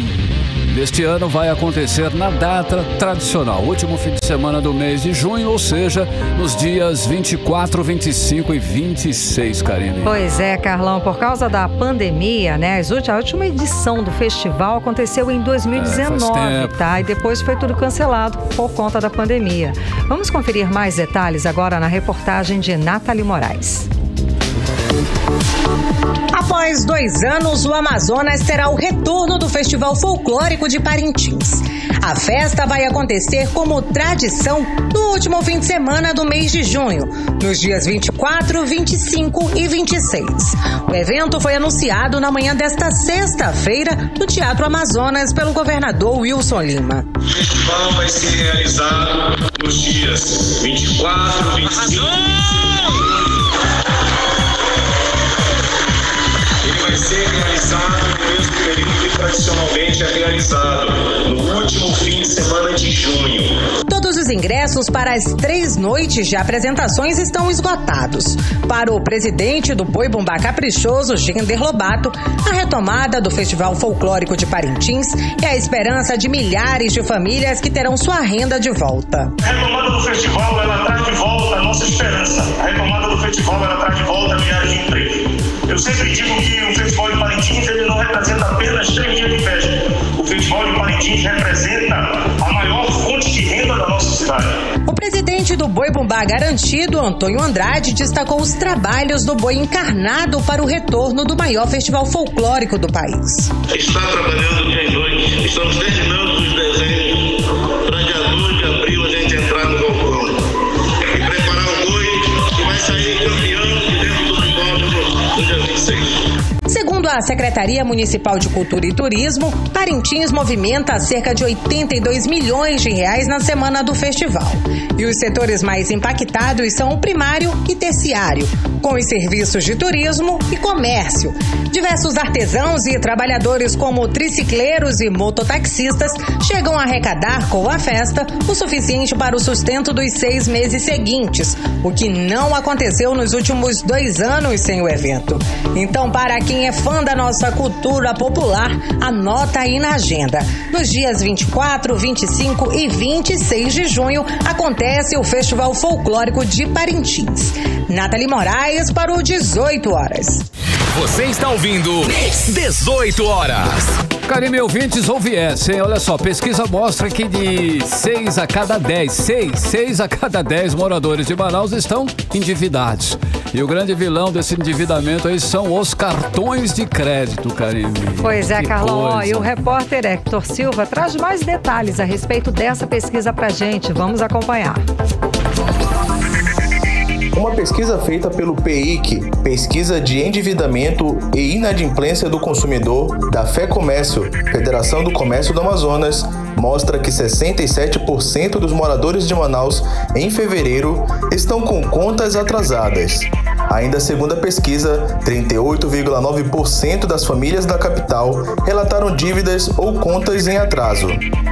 deste ano vai acontecer na data tradicional, último fim de semana do mês de junho, ou seja, nos dias 24, 25 e 26, Karine. Pois é, Carlão, por causa da pandemia, né? A última edição do festival aconteceu em 2019, tá? E depois foi tudo cancelado por conta da pandemia. Vamos conferir mais detalhes agora na reportagem de Nathalie Moraes. Após 2 anos, o Amazonas terá o retorno do Festival Folclórico de Parintins. A festa vai acontecer como tradição no último fim de semana do mês de junho, nos dias 24, 25 e 26. O evento foi anunciado na manhã desta sexta-feira no Teatro Amazonas pelo governador Wilson Lima. O festival vai ser realizado nos dias 24, 25 e 26. Vai ser realizado no mesmo período que tradicionalmente é realizado, no último fim de semana de junho. Todos os ingressos para as 3 noites de apresentações estão esgotados. Para o presidente do Boi Bumbá Caprichoso, Gender Lobato, a retomada do Festival Folclórico de Parintins é a esperança de milhares de famílias que terão sua renda de volta. A retomada do festival, ela traz de volta a nossa esperança. A retomada do festival, ela traz de volta milhares de empregos. Eu sempre digo que o Festival de Parintins ele não representa apenas 3 dias de festa. O Festival de Parintins representa a maior fonte de renda da nossa cidade. O presidente do Boi Bumbá Garantido, Antônio Andrade, destacou os trabalhos do boi encarnado para o retorno do maior festival folclórico do país. Está trabalhando dia e noite. Estamos terminando os desenhos para dia 2 de abril a gente entrar no galpão e preparar o boi que vai sair campeão de dentro do bigode no dia 26. Segundo a Secretaria Municipal de Cultura e Turismo, Parintins movimenta cerca de 82 milhões de reais na semana do festival. E os setores mais impactados são o primário e terciário, com os serviços de turismo e comércio. Diversos artesãos e trabalhadores como tricicleiros e mototaxistas chegam a arrecadar com a festa o suficiente para o sustento dos 6 meses seguintes, o que não aconteceu nos últimos 2 anos sem o evento. Então, para quem é fã da nossa cultura popular, anota aí na agenda. Nos dias 24, 25 e 26 de junho acontece o Festival Folclórico de Parintins. Nathalie Moraes para o 18 horas. Você está ouvindo 18 horas. Karime, ouvintes, ouve essa, hein? Olha só, pesquisa mostra que de 6 a cada 10 moradores de Manaus estão endividados. E o grande vilão desse endividamento aí são os cartões de crédito, Karime. Pois é, Carlão. E o repórter Hector Silva traz mais detalhes a respeito dessa pesquisa pra gente. Vamos acompanhar. Uma pesquisa feita pelo PEIC, Pesquisa de Endividamento e Inadimplência do Consumidor, da FEComércio, Federação do Comércio do Amazonas, mostra que 67% dos moradores de Manaus, em fevereiro, estão com contas atrasadas. Ainda segundo a pesquisa, 38,9% das famílias da capital relataram dívidas ou contas em atraso.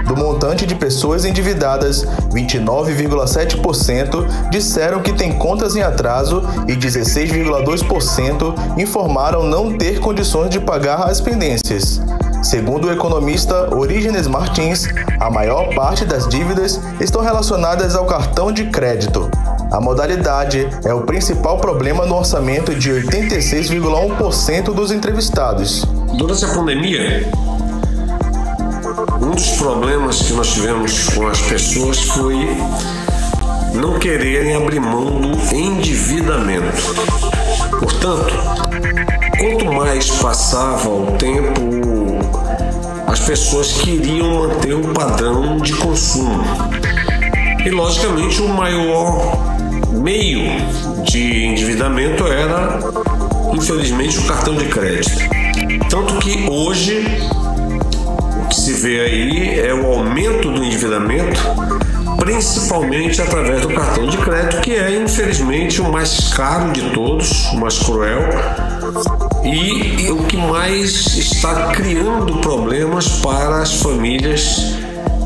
Do montante de pessoas endividadas, 29,7% disseram que têm contas em atraso e 16,2% informaram não ter condições de pagar as pendências. Segundo o economista Orígenes Martins, a maior parte das dívidas estão relacionadas ao cartão de crédito. A modalidade é o principal problema no orçamento de 86,1% dos entrevistados. Durante a pandemia, um dos problemas que nós tivemos com as pessoas foi não quererem abrir mão do endividamento. Portanto, quanto mais passava o tempo, as pessoas queriam manter o padrão de consumo. E, logicamente, o maior meio de endividamento era, infelizmente, o cartão de crédito. Tanto que hoje o que se vê aí é o aumento do endividamento, principalmente através do cartão de crédito, que é, infelizmente, o mais caro de todos, o mais cruel e o que mais está criando problemas para as famílias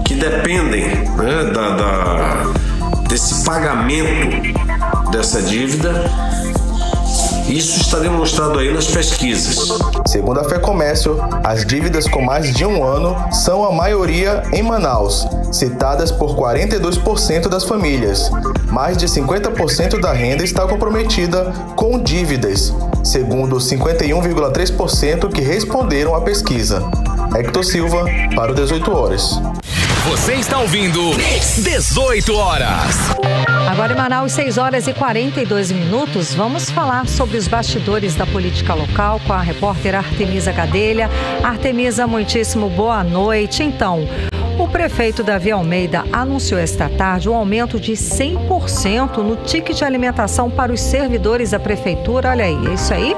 que dependem, né, desse pagamento dessa dívida. Isso está demonstrado aí nas pesquisas. Segundo a FEComércio, as dívidas com mais de um ano são a maioria em Manaus, citadas por 42% das famílias. Mais de 50% da renda está comprometida com dívidas, segundo 51,3% que responderam à pesquisa. Hector Silva, para o 18 horas. Você está ouvindo 18 horas. Agora em Manaus, 6 horas e 42 minutos, vamos falar sobre os bastidores da política local com a repórter Artemisa Gadelha. Artemisa, muitíssimo boa noite. Então, o prefeito Davi Almeida anunciou esta tarde um aumento de 100% no ticket de alimentação para os servidores da prefeitura. Olha aí, é isso aí?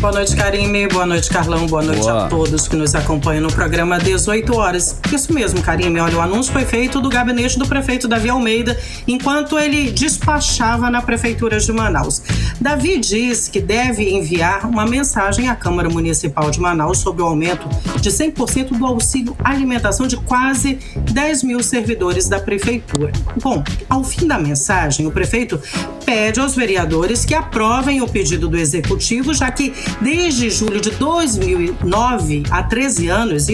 Boa noite, Karime. Boa noite, Carlão. Boa noite a todos que nos acompanham no programa 18 horas. Isso mesmo, Karime. Olha, o anúncio foi feito do gabinete do prefeito Davi Almeida enquanto ele despachava na prefeitura de Manaus. Davi diz que deve enviar uma mensagem à Câmara Municipal de Manaus sobre o aumento de 100% do auxílio alimentação de quase 10 mil servidores da prefeitura. Bom, ao fim da mensagem, o prefeito pede aos vereadores que aprovem o pedido do executivo, já que desde julho de 2009, há 13 anos,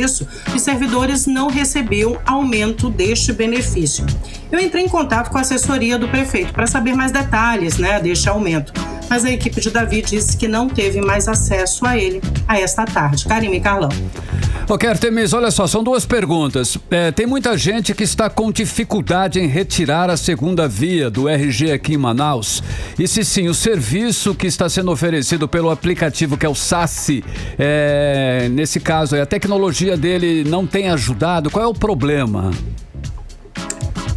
os servidores não recebiam aumento deste benefício. Eu entrei em contato com a assessoria do prefeito para saber mais detalhes, deste aumento, mas a equipe de Davi disse que não teve mais acesso a ele a esta tarde. Karime e Carlão. Ok, Artemis, olha só, são duas perguntas. Tem muita gente que está com dificuldade em retirar a segunda via do RG aqui em Manaus. E se sim, o serviço que está sendo oferecido pelo aplicativo, que é o SASSI, nesse caso, a tecnologia dele não tem ajudado? Qual é o problema?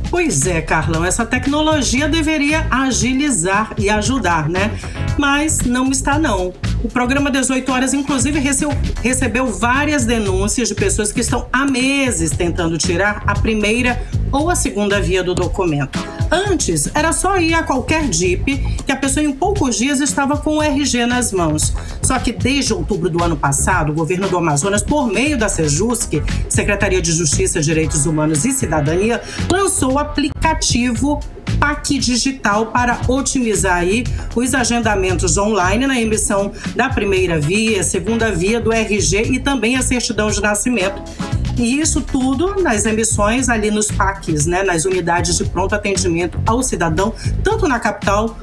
Pois é, Carlão, essa tecnologia deveria agilizar e ajudar, Mas não está, não. O programa 18 horas, inclusive, recebeu várias denúncias de pessoas que estão há meses tentando tirar a primeira ou a segunda via do documento. Antes, era só ir a qualquer DIP que a pessoa em poucos dias estava com o RG nas mãos. Só que desde outubro do ano passado, o governo do Amazonas, por meio da SEJUSC, Secretaria de Justiça, Direitos Humanos e Cidadania, lançou o aplicativo PAC Digital para otimizar aí os agendamentos online na emissão da primeira via, segunda via do RG e também a certidão de nascimento. E isso tudo nas emissões ali nos PACs, nas unidades de pronto atendimento ao cidadão, tanto na capital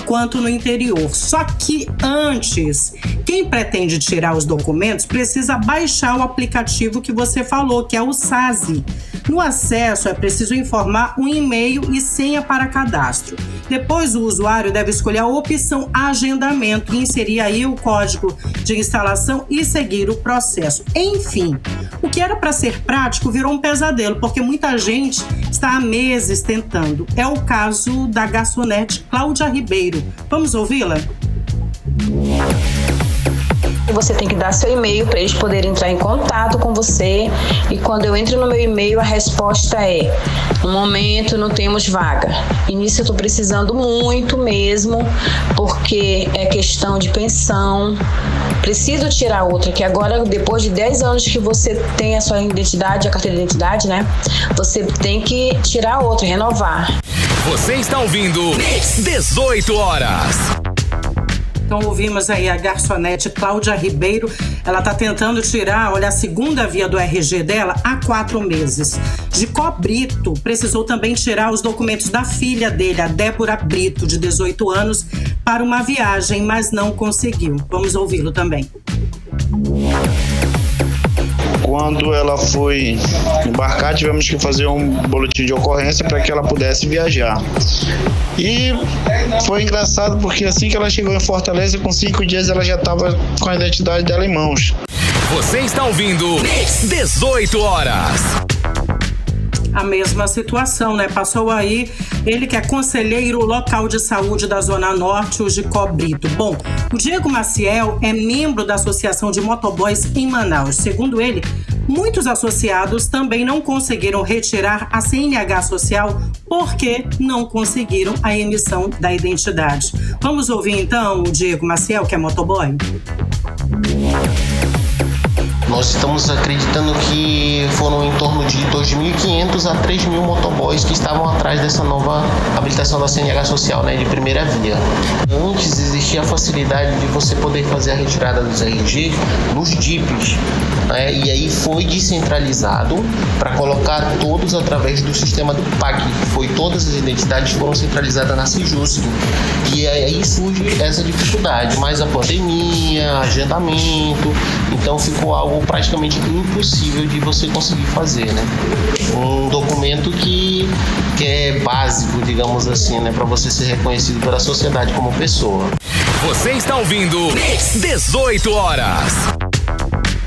quanto no interior. Só que antes, quem pretende tirar os documentos precisa baixar o aplicativo que você falou, que é o SASE. No acesso, é preciso informar um e-mail e senha para cadastro. Depois, o usuário deve escolher a opção agendamento e inserir aí o código de instalação e seguir o processo. Enfim, o que era para ser prático virou um pesadelo, porque muita gente está há meses tentando. É o caso da garçonete Cláudia Ribeiro. Vamos ouvi-la? Você tem que dar seu e-mail para eles poderem entrar em contato com você. E quando eu entro no meu e-mail, a resposta é: no momento não temos vaga. E nisso eu estou precisando muito mesmo, porque é questão de pensão. Preciso tirar outra, que agora, depois de 10 anos que você tem a sua identidade, a carteira de identidade, né? Você tem que tirar outra, renovar. Você está ouvindo 18 horas. Então ouvimos aí a garçonete Cláudia Ribeiro. Ela está tentando tirar, olha, a segunda via do RG dela há 4 meses. Gicó Brito precisou também tirar os documentos da filha dele, a Débora Brito, de 18 anos, para uma viagem, mas não conseguiu. Vamos ouvi-lo também. Quando ela foi embarcar, tivemos que fazer um boletim de ocorrência para que ela pudesse viajar. E foi engraçado porque assim que ela chegou em Fortaleza, com 5 dias ela já estava com a identidade dela em mãos. Você está ouvindo 18 horas. A mesma situação, né? Passou aí ele que é conselheiro local de saúde da Zona Norte, o Gicó Brito. Bom, o Diego Maciel é membro da Associação de Motoboys em Manaus. Segundo ele, muitos associados também não conseguiram retirar a CNH social porque não conseguiram a emissão da identidade. Vamos ouvir então o Diego Maciel, que é motoboy? Nós estamos acreditando que foram em torno de 2.500 a 3.000 motoboys que estavam atrás dessa nova habilitação da CNH social, né, de primeira via. Antes existia a facilidade de você poder fazer a retirada dos RG nos DIPs, né, e aí foi descentralizado para colocar todos através do sistema do PAC. Todas as identidades foram centralizadas na Sejusc. E aí surge essa dificuldade, mais a pandemia, agendamento, então ficou algo praticamente impossível de você conseguir fazer, né? Um documento que é básico, digamos assim, né, para você ser reconhecido pela sociedade como pessoa. Você está ouvindo 18 horas.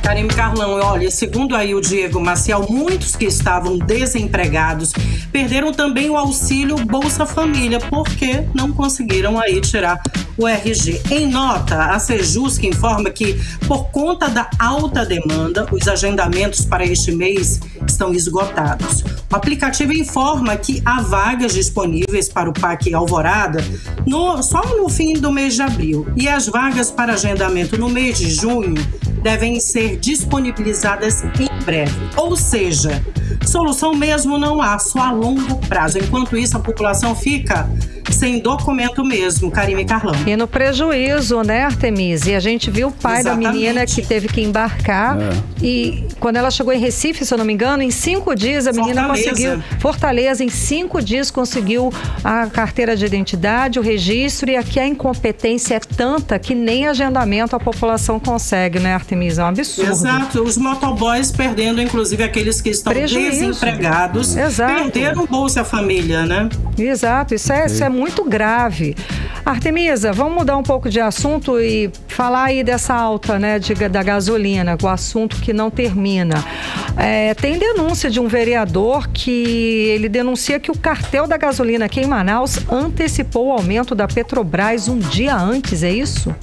Karime Carlão, olha, segundo aí o Diego Maciel, muitos que estavam desempregados perderam também o auxílio Bolsa Família, porque não conseguiram aí tirar o RG. Em nota, a Sejusc informa que, por conta da alta demanda, os agendamentos para este mês estão esgotados. O aplicativo informa que há vagas disponíveis para o PAC Alvorada só no fim do mês de abril, e as vagas para agendamento no mês de junho devem ser disponibilizadas em breve. Ou seja, solução mesmo não há, só a longo prazo. Enquanto isso, a população fica sem documento mesmo, Karime Carlão. E no prejuízo, né, Artemisia? E a gente viu o pai da menina que teve que embarcar e quando ela chegou em Recife, se eu não me engano, em 5 dias a menina conseguiu... Fortaleza, em 5 dias conseguiu a carteira de identidade, o registro, e aqui a incompetência é tanta que nem agendamento a população consegue, né, Artemisia? É um absurdo. Exato, os motoboys perdendo, inclusive aqueles que estão desempregados, perderam o Bolsa Família, né? Exato, isso é muito grave. Artemisia, vamos mudar um pouco de assunto e falar aí dessa alta, né, da gasolina, o assunto que não termina. Tem denúncia de um vereador que ele denuncia que o cartel da gasolina aqui em Manaus antecipou o aumento da Petrobras um dia antes, é isso?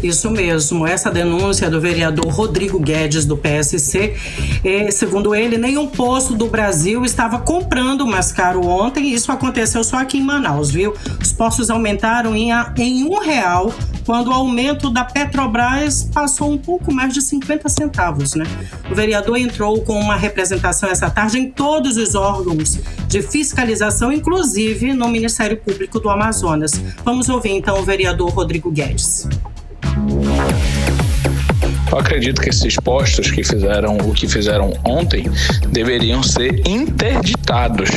Isso mesmo, essa denúncia do vereador Rodrigo Guedes, do PSC, segundo ele, nenhum posto do Brasil estava comprando mais caro ontem, isso aconteceu só aqui em Manaus, viu? Os postos aumentaram em R$1, quando o aumento da Petrobras passou um pouco mais de 50 centavos, né? O vereador entrou com uma representação essa tarde em todos os órgãos de fiscalização, inclusive no Ministério Público do Amazonas. Vamos ouvir então o vereador Rodrigo Guedes. Eu acredito que esses postos que fizeram o que fizeram ontem deveriam ser interditados,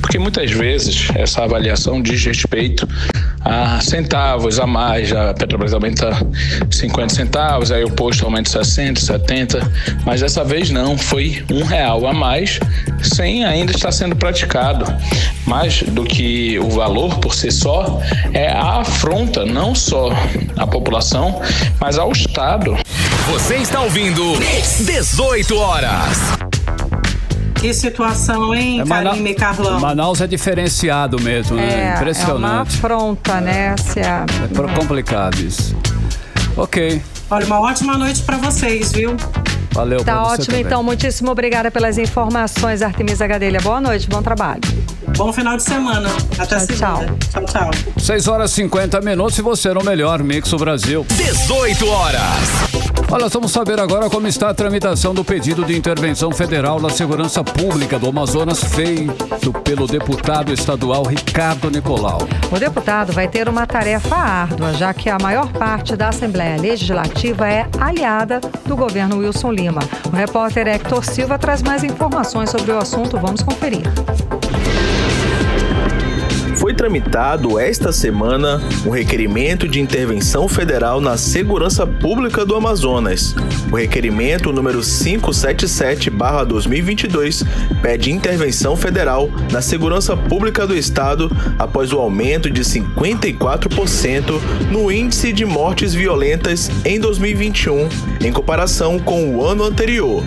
porque porque muitas vezes essa avaliação diz respeito a centavos a mais. A Petrobras aumenta 50 centavos, aí o posto aumenta 60, 70, mas dessa vez não, foi R$1 a mais, sem ainda estar sendo praticado. Mais do que o valor por si só, é a afronta não só à população, mas ao Estado. Você está ouvindo 18 horas. Que situação, hein, Karime e Carlão? Manaus é diferenciado mesmo, né? Impressionante. É uma afronta, né? É complicado isso. Ok. Olha, uma ótima noite pra vocês, viu? Valeu, tá ótimo, também. Então. Muitíssimo obrigada pelas informações, Artemisa Gadelha. Boa noite, bom trabalho. Bom final de semana. Até segunda. Tchau, tchau. 6 horas e 50 minutos e você no melhor Mix do Brasil. 18 horas. Olha, vamos saber agora como está a tramitação do pedido de intervenção federal na segurança pública do Amazonas, feito pelo deputado estadual Ricardo Nicolau. O deputado vai ter uma tarefa árdua, já que a maior parte da Assembleia Legislativa é aliada do governo Wilson Lima. O repórter Hector Silva traz mais informações sobre o assunto. Vamos conferir. Foi tramitado esta semana um requerimento de intervenção federal na segurança pública do Amazonas. O requerimento número 577/2022 pede intervenção federal na segurança pública do estado após o aumento de 54% no índice de mortes violentas em 2021, em comparação com o ano anterior.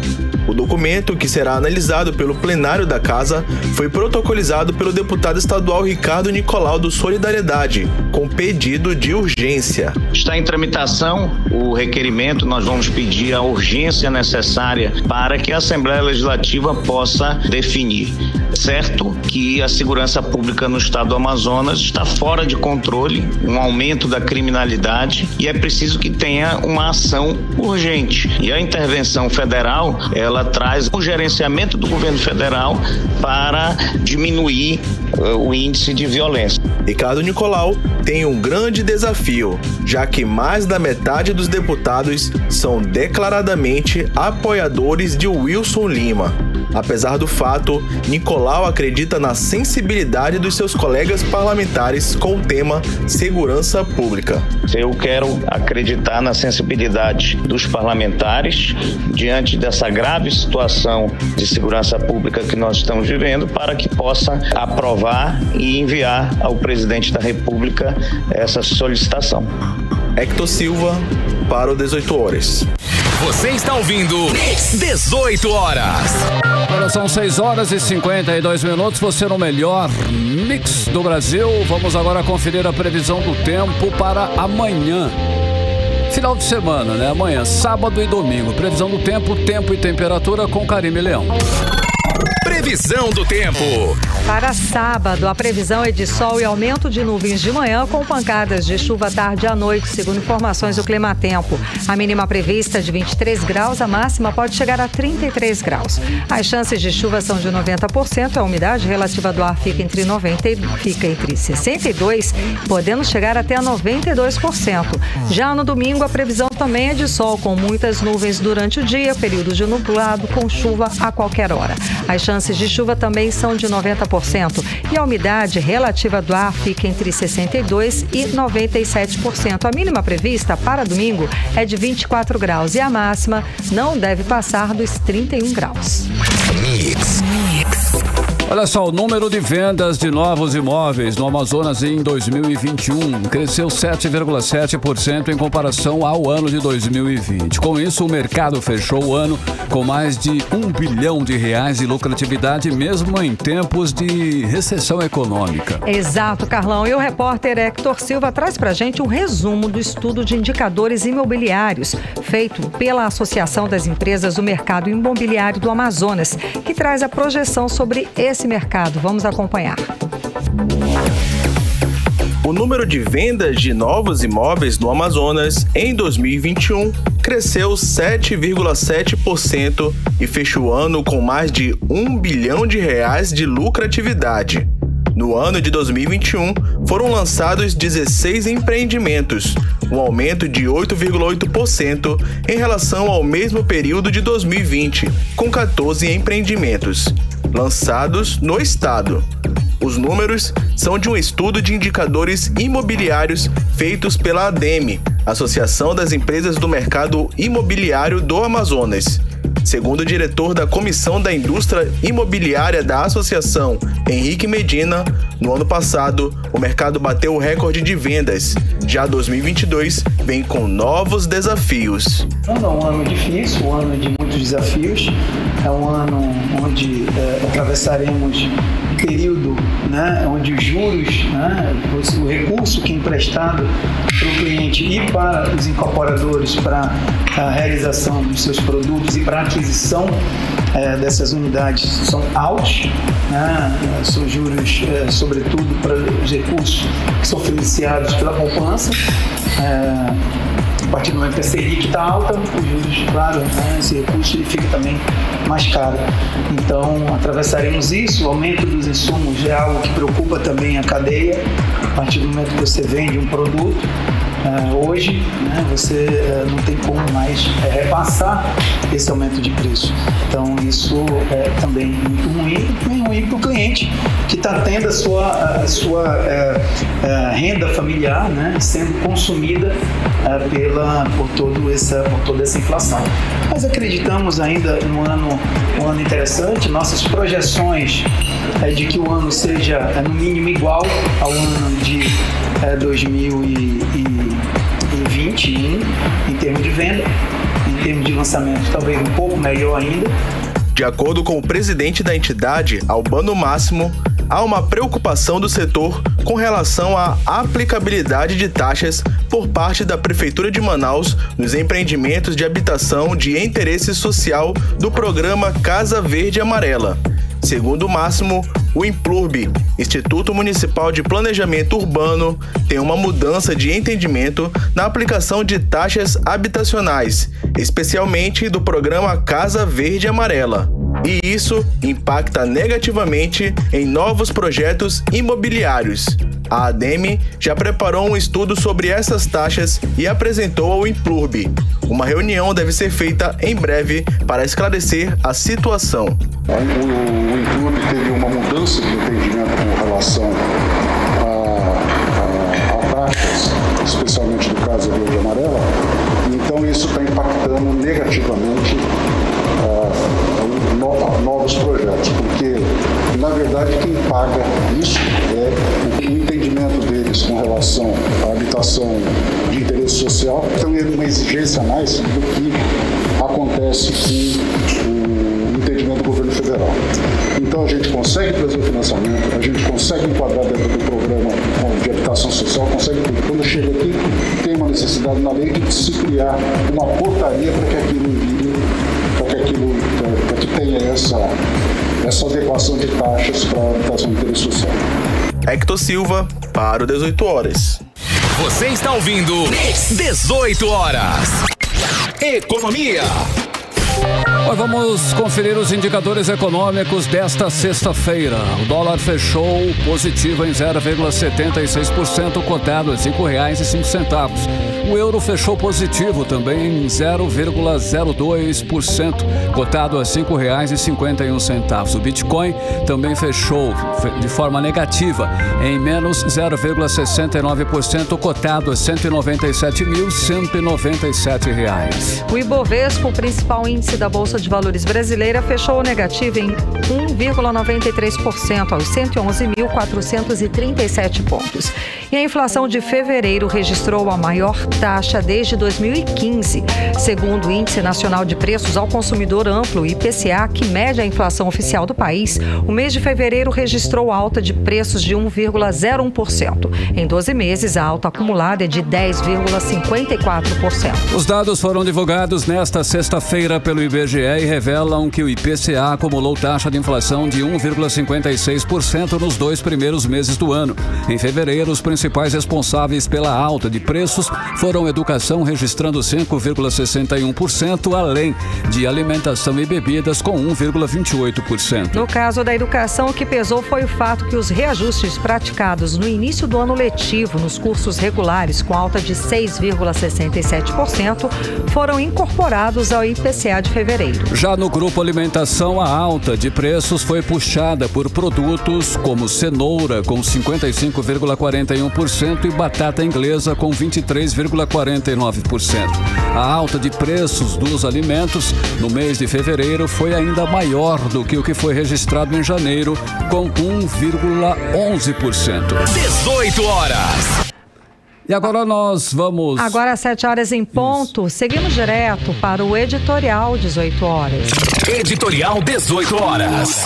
O documento, que será analisado pelo plenário da Casa, foi protocolizado pelo deputado estadual Ricardo Nicolau do Solidariedade, com pedido de urgência. Está em tramitação o requerimento, nós vamos pedir a urgência necessária para que a Assembleia Legislativa possa definir. Certo que a segurança pública no estado do Amazonas está fora de controle, um aumento da criminalidade, e é preciso que tenha uma ação urgente. E a intervenção federal, ela traz o gerenciamento do governo federal para diminuir o índice de violência. Ricardo Nicolau tem um grande desafio, já que mais da metade dos deputados são declaradamente apoiadores de Wilson Lima. Apesar do fato, Nicolau acredita na sensibilidade dos seus colegas parlamentares com o tema segurança pública. Eu quero acreditar na sensibilidade dos parlamentares diante dessa grave situação de segurança pública que nós estamos vivendo, para que possa aprovar e enviar ao presidente da República essa solicitação. Hector Silva para o 18 horas. Você está ouvindo 18 horas. Agora são 6 horas e 52 minutos. Você no melhor Mix do Brasil. Vamos agora conferir a previsão do tempo para amanhã. Final de semana, né? Amanhã, sábado e domingo. Previsão do tempo, tempo e temperatura com Karime Leão. Previsão do tempo. Para sábado, a previsão é de sol e aumento de nuvens de manhã, com pancadas de chuva tarde e à noite, segundo informações do Climatempo. A mínima prevista é de 23 graus, a máxima pode chegar a 33 graus. As chances de chuva são de 90%, a umidade relativa do ar fica entre 62%, podendo chegar até a 92%. Já no domingo, a previsão também é de sol, com muitas nuvens durante o dia, períodos de nublado, com chuva a qualquer hora. As chances de chuva também são de 90%. E a umidade relativa do ar fica entre 62% e 97%. A mínima prevista para domingo é de 24 graus e a máxima não deve passar dos 31 graus. Mix. Olha só, o número de vendas de novos imóveis no Amazonas em 2021 cresceu 7,7% em comparação ao ano de 2020. Com isso, o mercado fechou o ano com mais de R$1 bilhão de lucratividade, mesmo em tempos de recessão econômica. Exato, Carlão. E o repórter Hector Silva traz pra gente um resumo do estudo de indicadores imobiliários feito pela Associação das Empresas do Mercado Imobiliário do Amazonas, que traz a projeção sobre esse mercado. Vamos acompanhar. O número de vendas de novos imóveis no Amazonas em 2021 cresceu 7,7% e fechou o ano com mais de R$1 bilhão de lucratividade. No ano de 2021, foram lançados 16 empreendimentos, um aumento de 8,8% em relação ao mesmo período de 2020, com 14 empreendimentos lançados no estado. Os números são de um estudo de indicadores imobiliários feitos pela ADEME, Associação das Empresas do Mercado Imobiliário do Amazonas. Segundo o diretor da Comissão da Indústria Imobiliária da Associação, Henrique Medina, no ano passado, o mercado bateu o recorde de vendas. Já 2022 vem com novos desafios. É um ano difícil, um ano de muitos desafios. É um ano onde atravessaremos um período, onde os juros, o recurso que é emprestado para o cliente e para os incorporadores para a realização dos seus produtos e para a aquisição dessas unidades são altos, são juros, sobretudo para os recursos que são financiados pela poupança. A partir do momento que a Selic está alta, os juros, claro, esse recurso ele fica também mais caro. Então, atravessaremos isso. O aumento dos insumos é algo que preocupa também a cadeia. A partir do momento que você vende um produto, hoje você não tem como mais repassar esse aumento de preço. Então isso é também muito ruim para o cliente que está tendo a sua renda familiar sendo consumida por toda essa inflação. Mas acreditamos ainda um ano interessante. Nossas projeções é de que o ano seja no mínimo igual ao ano de 2021 em termos de venda, em termos de lançamento talvez um pouco melhor ainda. De acordo com o presidente da entidade, Albano Máximo, há uma preocupação do setor com relação à aplicabilidade de taxas por parte da Prefeitura de Manaus nos empreendimentos de habitação de interesse social do programa Casa Verde Amarela. Segundo o Máximo, o IMPLURB, Instituto Municipal de Planejamento Urbano, tem uma mudança de entendimento na aplicação de taxas habitacionais, especialmente do programa Casa Verde Amarela. E isso impacta negativamente em novos projetos imobiliários. A ADEME já preparou um estudo sobre essas taxas e apresentou ao IMPLURB. Uma reunião deve ser feita em breve para esclarecer a situação. O IMPLURB teve uma mudança de entendimento com relação a taxas, especialmente do Casa Verde e Amarela. Então isso está impactando negativamente novos projetos, porque na verdade quem paga isso é o entendimento deles com relação à habitação de interesse social. Então é uma exigência a mais do que acontece com o entendimento do governo federal. Então a gente consegue trazer o financiamento, a gente consegue enquadrar dentro do programa de habitação social, consegue, quando chega aqui, tem uma necessidade na lei de se criar uma portaria para que aquilo tenha essa adequação de taxas para a habitação de interesse social. Hector Silva, para o 18 horas. Você está ouvindo 18 horas. Economia. Vamos conferir os indicadores econômicos desta sexta-feira. O dólar fechou positivo em 0,76%, cotado a R$ 5,05. O euro fechou positivo também em 0,02%, cotado a R$ 5,51. O Bitcoin também fechou de forma negativa em menos 0,69%, cotado a R$ 197.197. O Ibovespa, o principal índice da Bolsa de Valores brasileira, fechou negativo em 1,93% aos 111.437 pontos. E a inflação de fevereiro registrou a maior taxa desde 2015. Segundo o Índice Nacional de Preços ao Consumidor Amplo, IPCA, que mede a inflação oficial do país, o mês de fevereiro registrou alta de preços de 1,01%. Em 12 meses, a alta acumulada é de 10,54%. Os dados foram divulgados nesta sexta-feira pelo IBGE e revelam que o IPCA acumulou taxa de inflação de 1,56% nos 2 primeiros meses do ano. Em fevereiro, os principais responsáveis pela alta de preços foram educação, registrando 5,61%, além de alimentação e bebidas, com 1,28%. No caso da educação, o que pesou foi o fato que os reajustes praticados no início do ano letivo nos cursos regulares, com alta de 6,67%, foram incorporados ao IPCA de fevereiro. Fevereiro. Já no grupo alimentação, a alta de preços foi puxada por produtos como cenoura com 55,41% e batata inglesa com 23,49%. A alta de preços dos alimentos no mês de fevereiro foi ainda maior do que o que foi registrado em janeiro, com 1,11%. 18 horas. E agora nós vamos... Agora às 7 horas em ponto, seguimos direto para o editorial 18 horas. Editorial 18 horas.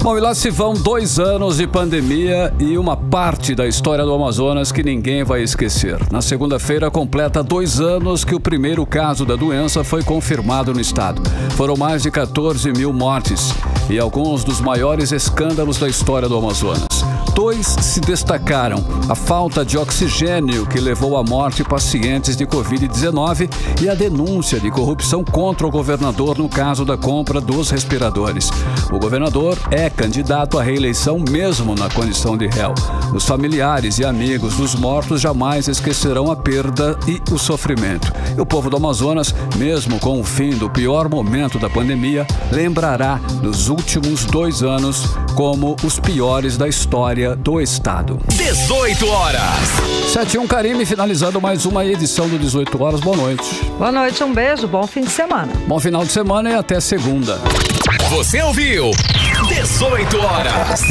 Bom, e lá se vão 2 anos de pandemia e uma parte da história do Amazonas que ninguém vai esquecer. Na segunda-feira completa 2 anos que o primeiro caso da doença foi confirmado no estado. Foram mais de 14 mil mortes e alguns dos maiores escândalos da história do Amazonas. 2 se destacaram: a falta de oxigênio que levou à morte de pacientes de Covid-19 e a denúncia de corrupção contra o governador no caso da compra dos respiradores. O governador é candidato à reeleição mesmo na condição de réu. Os familiares e amigos dos mortos jamais esquecerão a perda e o sofrimento. E o povo do Amazonas, mesmo com o fim do pior momento da pandemia, lembrará dos últimos 2 anos como os piores da história do estado. 18 horas. 7-1 Karime, finalizando mais uma edição do 18 horas. Boa noite. Boa noite, um beijo, bom fim de semana. Bom final de semana e até segunda. Você ouviu 18 horas.